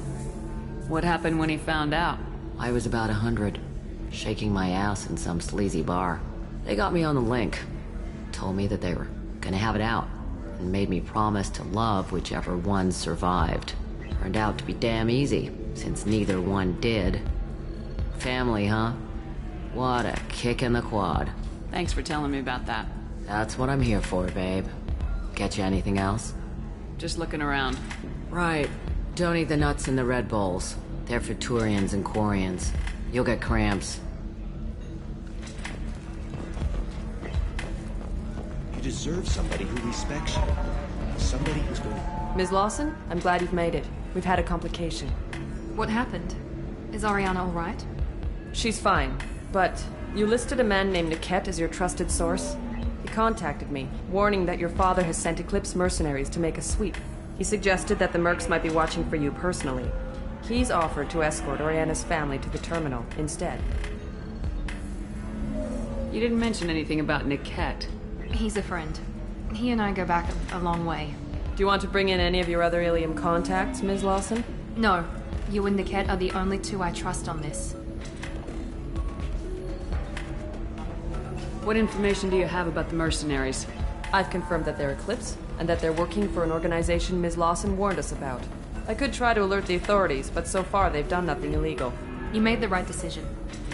What happened when he found out? I was about 100, shaking my ass in some sleazy bar. They got me on the link, told me that they were gonna have it out, and made me promise to love whichever one survived. Turned out to be damn easy, since neither one did. Family, huh? What a kick in the quad. Thanks for telling me about that. That's what I'm here for, babe. Get you anything else? Just looking around. Right. Don't eat the nuts in the Red Bowls. They're for Turians and Quarians. You'll get cramps. You deserve somebody who respects you. Somebody who's going to... Ms. Lawson, I'm glad you've made it. We've had a complication. What happened? Is Ariana all right? She's fine, but you listed a man named Niket as your trusted source. He contacted me, warning that your father has sent Eclipse mercenaries to make a sweep. He suggested that the mercs might be watching for you personally. He's offered to escort Oriana's family to the terminal instead. You didn't mention anything about Niket. He's a friend. He and I go back a long way. Do you want to bring in any of your other Ilium contacts, Ms. Lawson? No. You and Niket are the only two I trust on this. What information do you have about the mercenaries? I've confirmed that they're Eclipse, and that they're working for an organization Ms. Lawson warned us about. I could try to alert the authorities, but so far they've done nothing illegal. You made the right decision.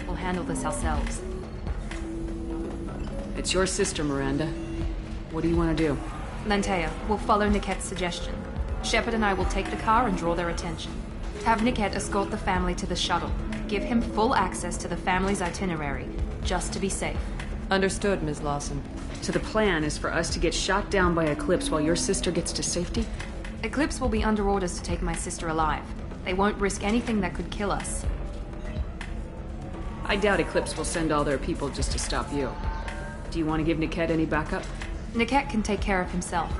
We'll handle this ourselves. It's your sister, Miranda. What do you want to do? Lantea, we'll follow Niket's suggestion. Shepard and I will take the car and draw their attention. Have Niket escort the family to the shuttle. Give him full access to the family's itinerary, just to be safe. Understood, Ms. Lawson. So the plan is for us to get shot down by Eclipse while your sister gets to safety? Eclipse will be under orders to take my sister alive. They won't risk anything that could kill us. I doubt Eclipse will send all their people just to stop you. Do you want to give Niket any backup? Niket can take care of himself.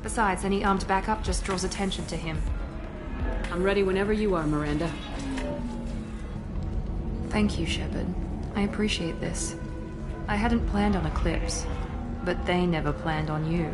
Besides, any armed backup just draws attention to him. I'm ready whenever you are, Miranda. Thank you, Shepard. I appreciate this. I hadn't planned on Eclipse, but they never planned on you.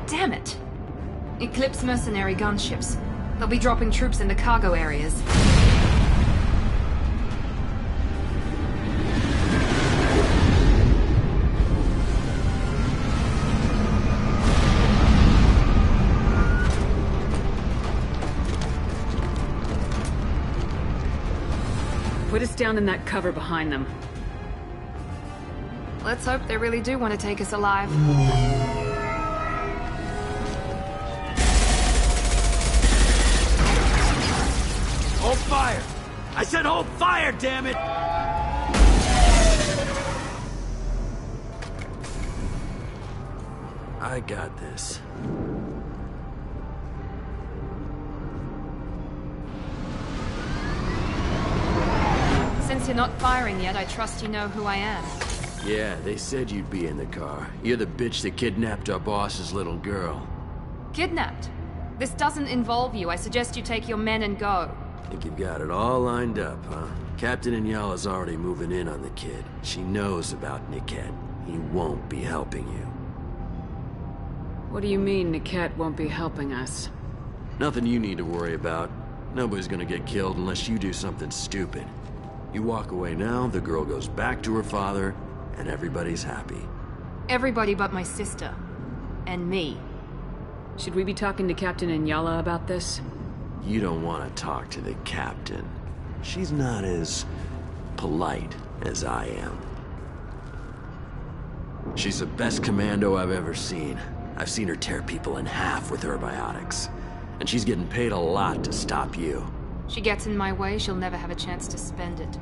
Damn it! Eclipse mercenary gunships. They'll be dropping troops in the cargo areas. Put us down in that cover behind them. Let's hope they really do want to take us alive. Hold fire! I said hold fire, damn it! I got this. Since you're not firing yet, I trust you know who I am. Yeah, they said you'd be in the car. You're the bitch that kidnapped our boss's little girl. Kidnapped? This doesn't involve you. I suggest you take your men and go. Think you've got it all lined up, huh? Captain Inyala's already moving in on the kid. She knows about Niket. He won't be helping you. What do you mean Niket won't be helping us? Nothing you need to worry about. Nobody's gonna get killed unless you do something stupid. You walk away now, the girl goes back to her father, and everybody's happy. Everybody but my sister. And me. Should we be talking to Captain Inyala about this? You don't want to talk to the captain. She's not as polite as I am. She's the best commando I've ever seen. I've seen her tear people in half with her biotics. And she's getting paid a lot to stop you. She gets in my way, she'll never have a chance to spend it.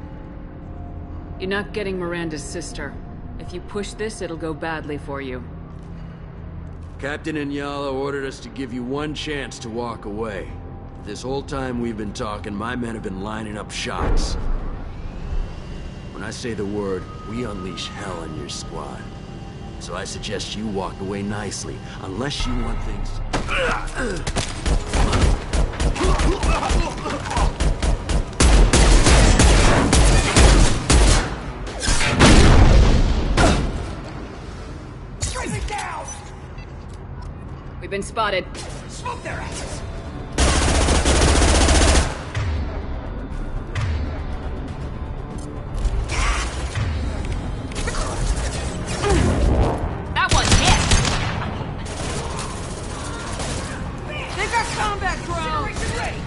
You're not getting Miranda's sister. If you push this, it'll go badly for you. Captain Inyala ordered us to give you one chance to walk away. This whole time we've been talking, my men have been lining up shots. When I say the word, we unleash hell on your squad. So I suggest you walk away nicely, unless you want things... Strike down! We've been spotted. Smoke their asses! That one hit! They've got combat drones! Generation ready!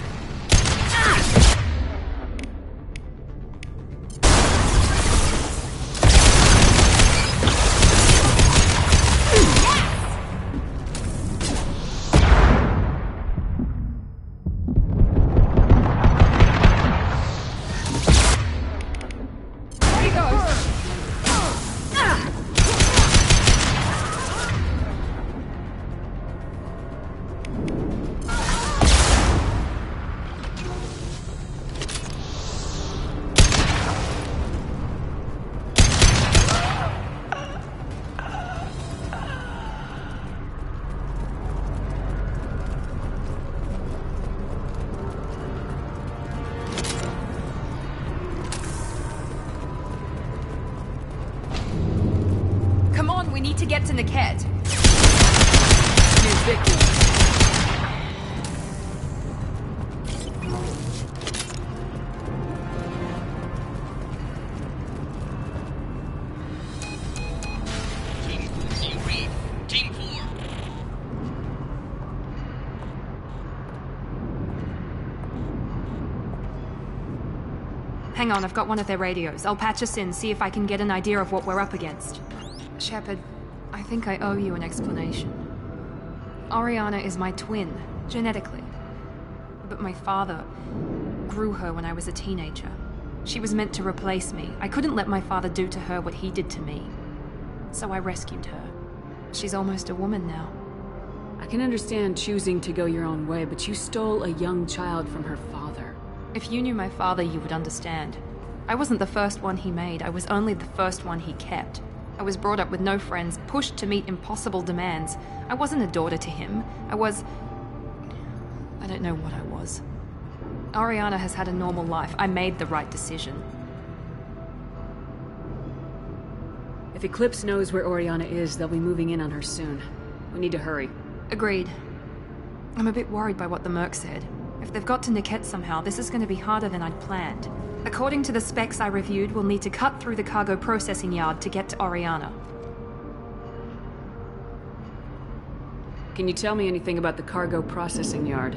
We need to get to Niket. New victim. Team Reed. Team 4. Hang on, I've got one of their radios. I'll patch us in, see if I can get an idea of what we're up against. Shepard, I think I owe you an explanation. Oriana is my twin, genetically. But my father grew her when I was a teenager. She was meant to replace me. I couldn't let my father do to her what he did to me. So I rescued her. She's almost a woman now. I can understand choosing to go your own way, but you stole a young child from her father. If you knew my father, you would understand. I wasn't the first one he made. I was only the first one he kept. I was brought up with no friends, pushed to meet impossible demands. I wasn't a daughter to him. I don't know what I was. Oriana has had a normal life. I made the right decision. If Eclipse knows where Oriana is, they'll be moving in on her soon. We need to hurry. Agreed. I'm a bit worried by what the Merc said. If they've got to Niket somehow, this is going to be harder than I'd planned. According to the specs I reviewed, we'll need to cut through the cargo processing yard to get to Oriana. Can you tell me anything about the cargo processing yard?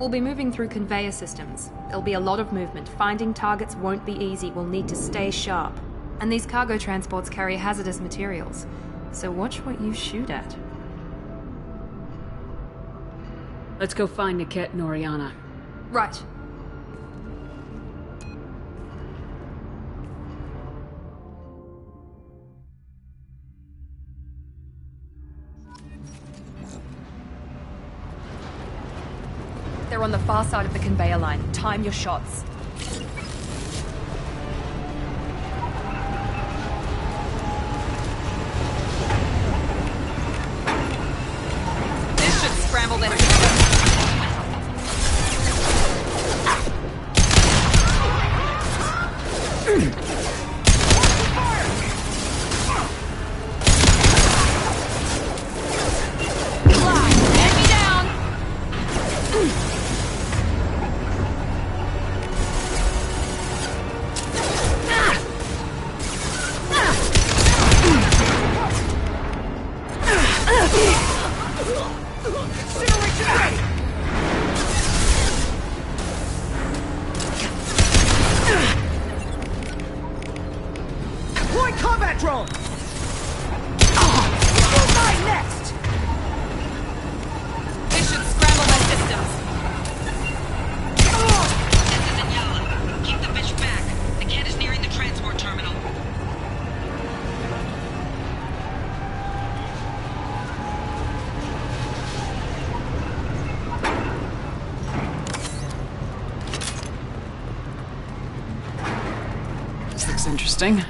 We'll be moving through conveyor systems. There'll be a lot of movement. Finding targets won't be easy. We'll need to stay sharp. And these cargo transports carry hazardous materials. So watch what you shoot at. Let's go find Niket and Oriana. Right. They're on the far side of the conveyor line. Time your shots. This should scramble their system. looks interesting.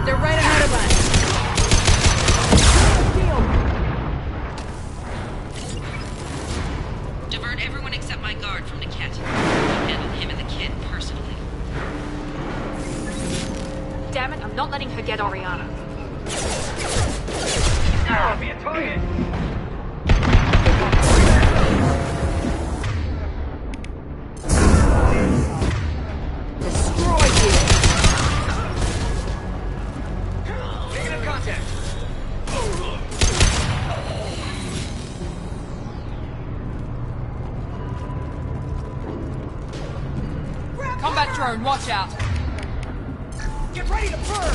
They're right ahead of us. Divert everyone except my guard from Niket. I'll handle him and the kid personally. Damn it, I'm not letting her get Oriana. Be a target! Combat drone, watch out! Get ready to burn!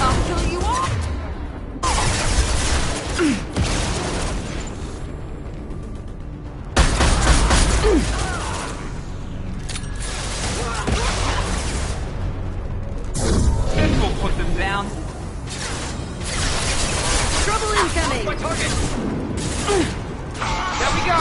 I'll kill you all! This will put them down. Trouble incoming! My target! There we go!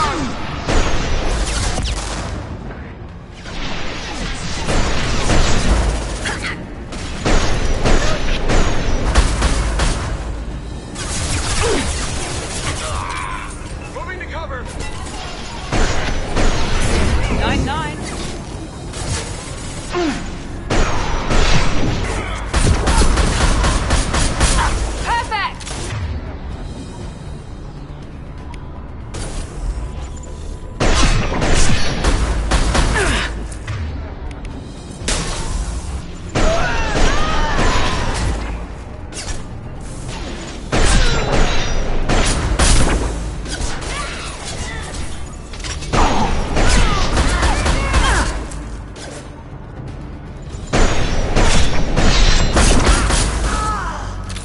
Moving to cover! 9-9. Perfect!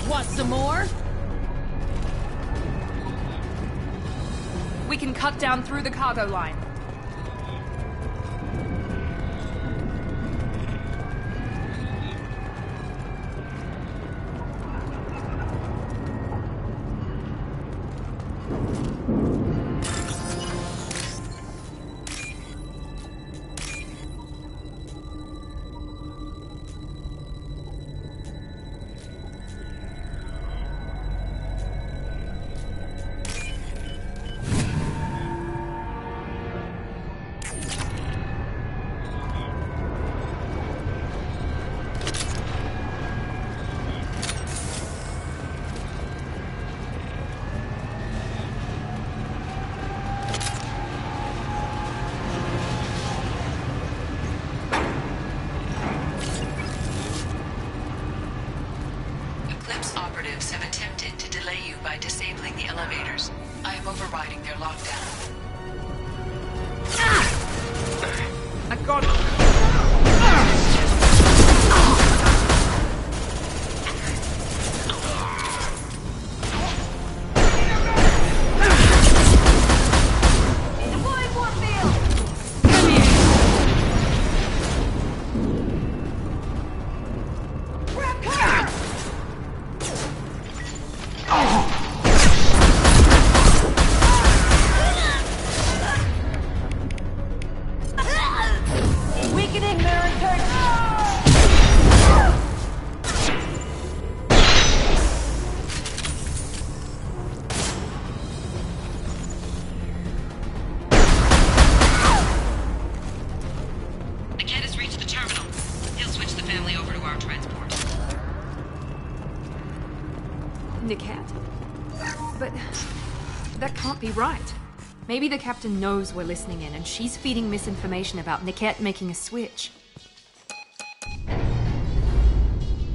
Want some more? We can cut down through the cargo line. delay you by disabling the elevators. I am overriding their lockdown. I got Niket. But that can't be right. Maybe the captain knows we're listening in and she's feeding misinformation about Niket making a switch.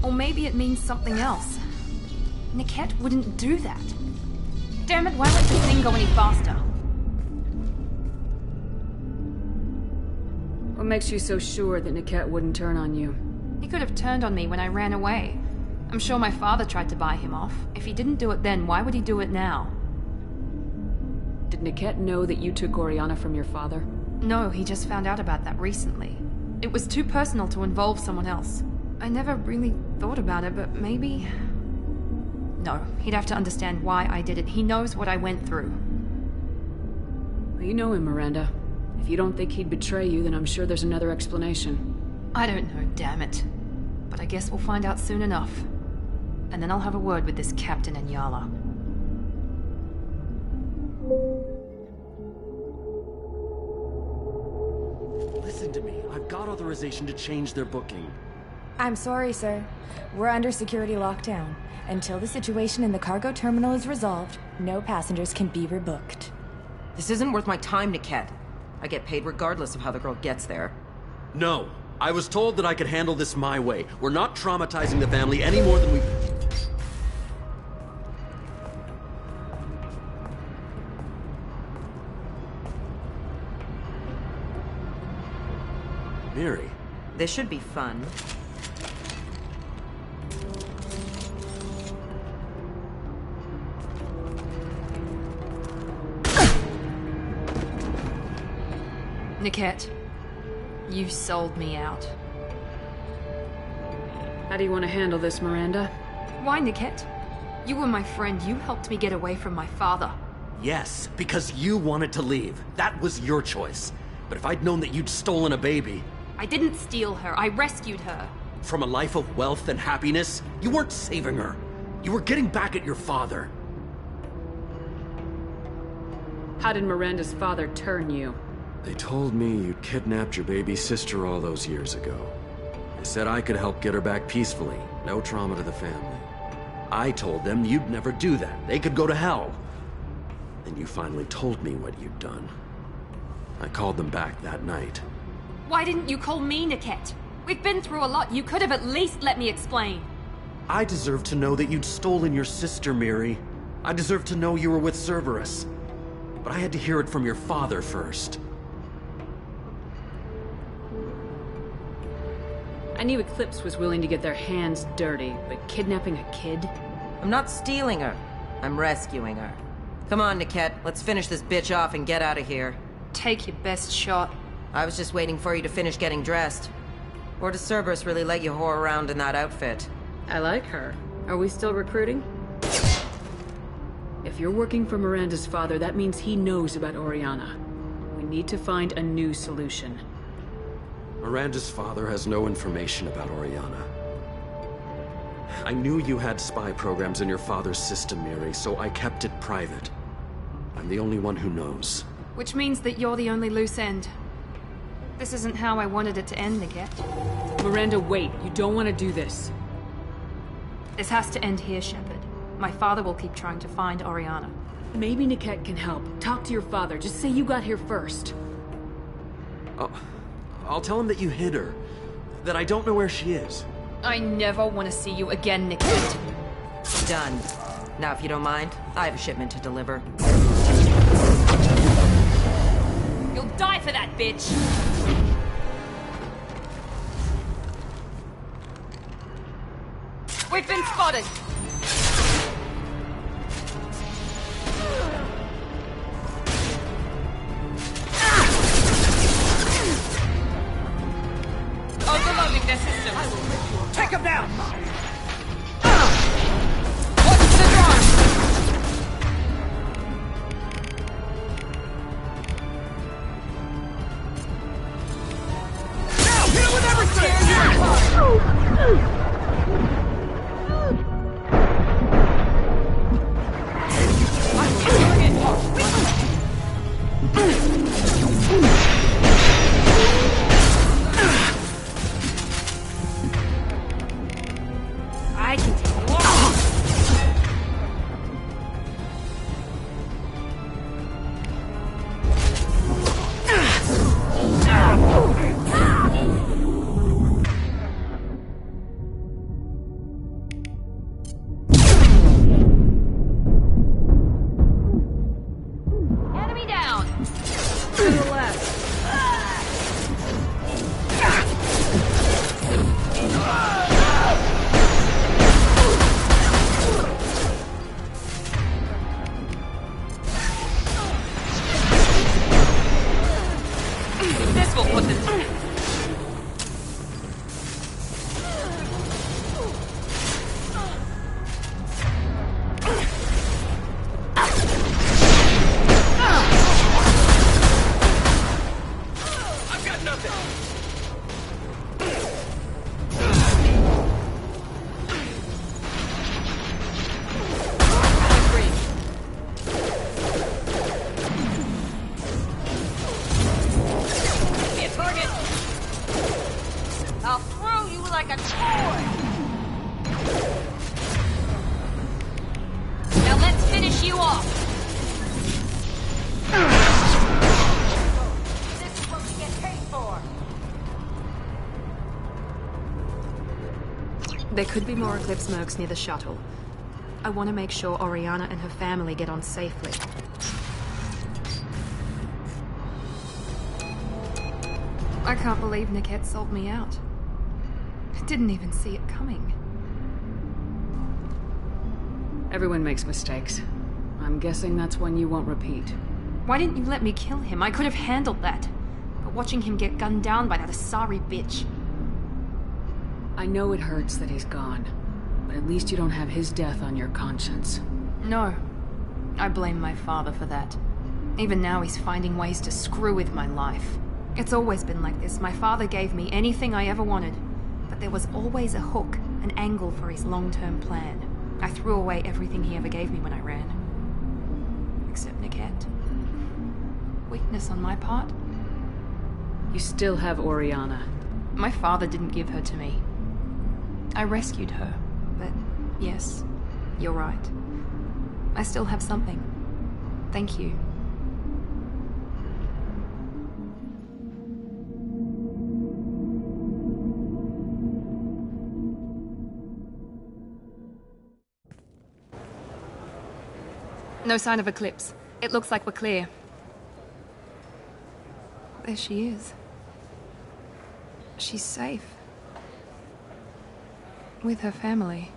Or maybe it means something else. Niket wouldn't do that. Damn it, why won't this thing go any faster? What makes you so sure that Niket wouldn't turn on you? He could have turned on me when I ran away. I'm sure my father tried to buy him off. If he didn't do it then, why would he do it now? Did Niket know that you took Oriana from your father? No, he just found out about that recently. It was too personal to involve someone else. I never really thought about it, but maybe... No, he'd have to understand why I did it. He knows what I went through. Well, you know him, Miranda. If you don't think he'd betray you, then I'm sure there's another explanation. I don't know, damn it. But I guess we'll find out soon enough. And then I'll have a word with this captain and Yala. Listen to me. I've got authorization to change their booking. I'm sorry, sir. We're under security lockdown. Until the situation in the cargo terminal is resolved, no passengers can be rebooked. This isn't worth my time, Niket. I get paid regardless of how the girl gets there. No. I was told that I could handle this my way. We're not traumatizing the family any more than we... Miri. This should be fun. Niket, you sold me out. How do you want to handle this, Miranda? Why, Niket? You were my friend. You helped me get away from my father. Yes, because you wanted to leave. That was your choice. But if I'd known that you'd stolen a baby... I didn't steal her. I rescued her. From a life of wealth and happiness, you weren't saving her. You were getting back at your father. How did Miranda's father turn you? They told me you'd kidnapped your baby sister all those years ago. They said I could help get her back peacefully. No trauma to the family. I told them you'd never do that. They could go to hell. And you finally told me what you'd done. I called them back that night. Why didn't you call me, Niket? We've been through a lot. You could have at least let me explain. I deserve to know that you'd stolen your sister, Miri. I deserve to know you were with Cerberus. But I had to hear it from your father first. I knew Eclipse was willing to get their hands dirty, but kidnapping a kid? I'm not stealing her. I'm rescuing her. Come on, Niket. Let's finish this bitch off and get out of here. Take your best shot. I was just waiting for you to finish getting dressed. Or does Cerberus really let you whore around in that outfit? I like her. Are we still recruiting? If you're working for Miranda's father, that means he knows about Oriana. We need to find a new solution. Miranda's father has no information about Oriana. I knew you had spy programs in your father's system, Miri, so I kept it private. I'm the only one who knows. Which means that you're the only loose end. This isn't how I wanted it to end, Niket. Miranda, wait. You don't want to do this. This has to end here, Shepard. My father will keep trying to find Oriana. Maybe Niket can help. Talk to your father. Just say you got here first. I'll tell him that you hid her. That I don't know where she is. I never want to see you again, Niket. Done. Now, if you don't mind, I have a shipment to deliver. You'll die for that, bitch! We've been spotted! Overloading their system. Take him down! What's the drone? Now, hit him with everything! I can take it. Enemy down! To the left. This will put them... I've got nothing! Be a target! I'll throw you like a toy! Now let's finish you off! This is what we get paid for! There could be more Eclipse mercs near the shuttle. I want to make sure Oriana and her family get on safely. I can't believe Niket sold me out. I didn't even see it coming. Everyone makes mistakes. I'm guessing that's one you won't repeat. Why didn't you let me kill him? I could have handled that. But watching him get gunned down by that Asari bitch... I know it hurts that he's gone, but at least you don't have his death on your conscience. No. I blame my father for that. Even now he's finding ways to screw with my life. It's always been like this. My father gave me anything I ever wanted, but there was always a hook, an angle for his long-term plan. I threw away everything he ever gave me when I ran. Except Niket. Weakness on my part? You still have Oriana. My father didn't give her to me. I rescued her, but yes, you're right. I still have something. Thank you. No sign of Eclipse. It looks like we're clear. There she is. She's safe. With her family.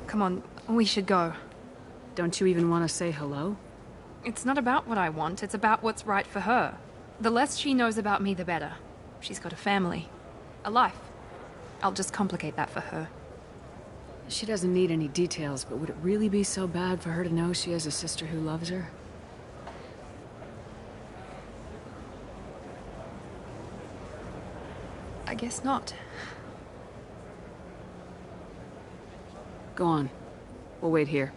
Come on, we should go. Don't you even want to say hello? It's not about what I want, it's about what's right for her. The less she knows about me, the better. She's got a family. A life. I'll just complicate that for her. She doesn't need any details, but would it really be so bad for her to know she has a sister who loves her? I guess not. Go on. We'll wait here.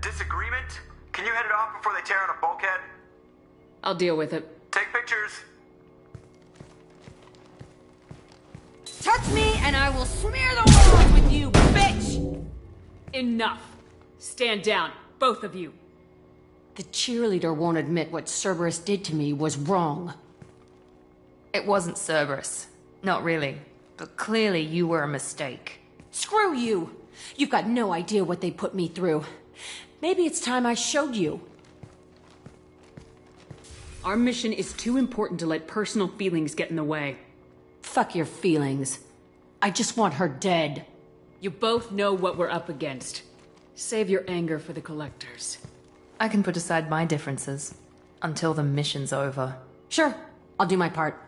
disagreement? Can you head it off before they tear out a bulkhead? I'll deal with it. Take pictures. Touch me and I will smear the walls with you, bitch! Enough. Stand down, both of you. The cheerleader won't admit what Cerberus did to me was wrong. It wasn't Cerberus. Not really. But clearly you were a mistake. Screw you! You've got no idea what they put me through. Maybe it's time I showed you. Our mission is too important to let personal feelings get in the way. Fuck your feelings. I just want her dead. You both know what we're up against. Save your anger for the collectors. I can put aside my differences. Until the mission's over. Sure, I'll do my part.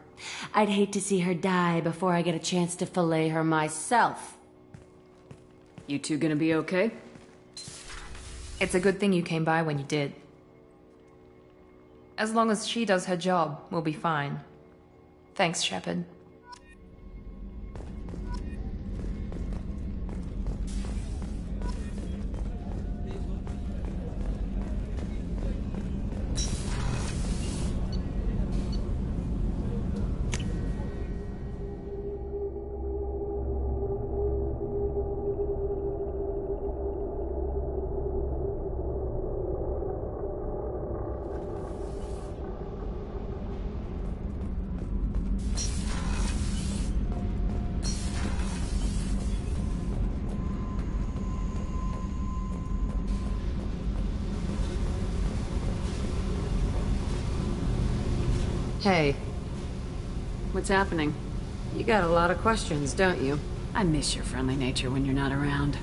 I'd hate to see her die before I get a chance to fillet her myself. You two gonna be okay? It's a good thing you came by when you did. As long as she does her job, we'll be fine. Thanks, Shepard. Hey. What's happening? You got a lot of questions, don't you? I miss your friendly nature when you're not around.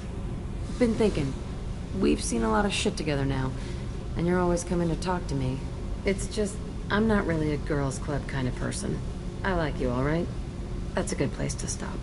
Been thinking. We've seen a lot of shit together now, and you're always coming to talk to me. It's just, I'm not really a girls' club kind of person. I like you, all right? That's a good place to stop.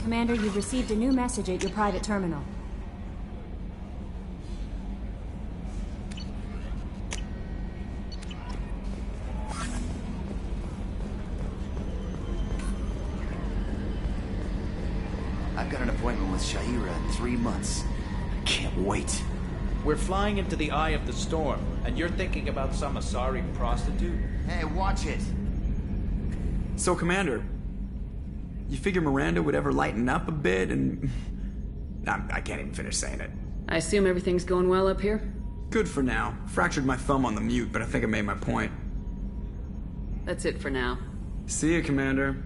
Commander, you've received a new message at your private terminal. I've got an appointment with Sha'ira in 3 months. I can't wait. We're flying into the eye of the storm, and you're thinking about some Asari prostitute? Hey, watch it! So, Commander, you figure Miranda would ever lighten up a bit and... I can't even finish saying it. I assume everything's going well up here? Good for now. Fractured my thumb on the mute, but I think I made my point. That's it for now. See you, Commander.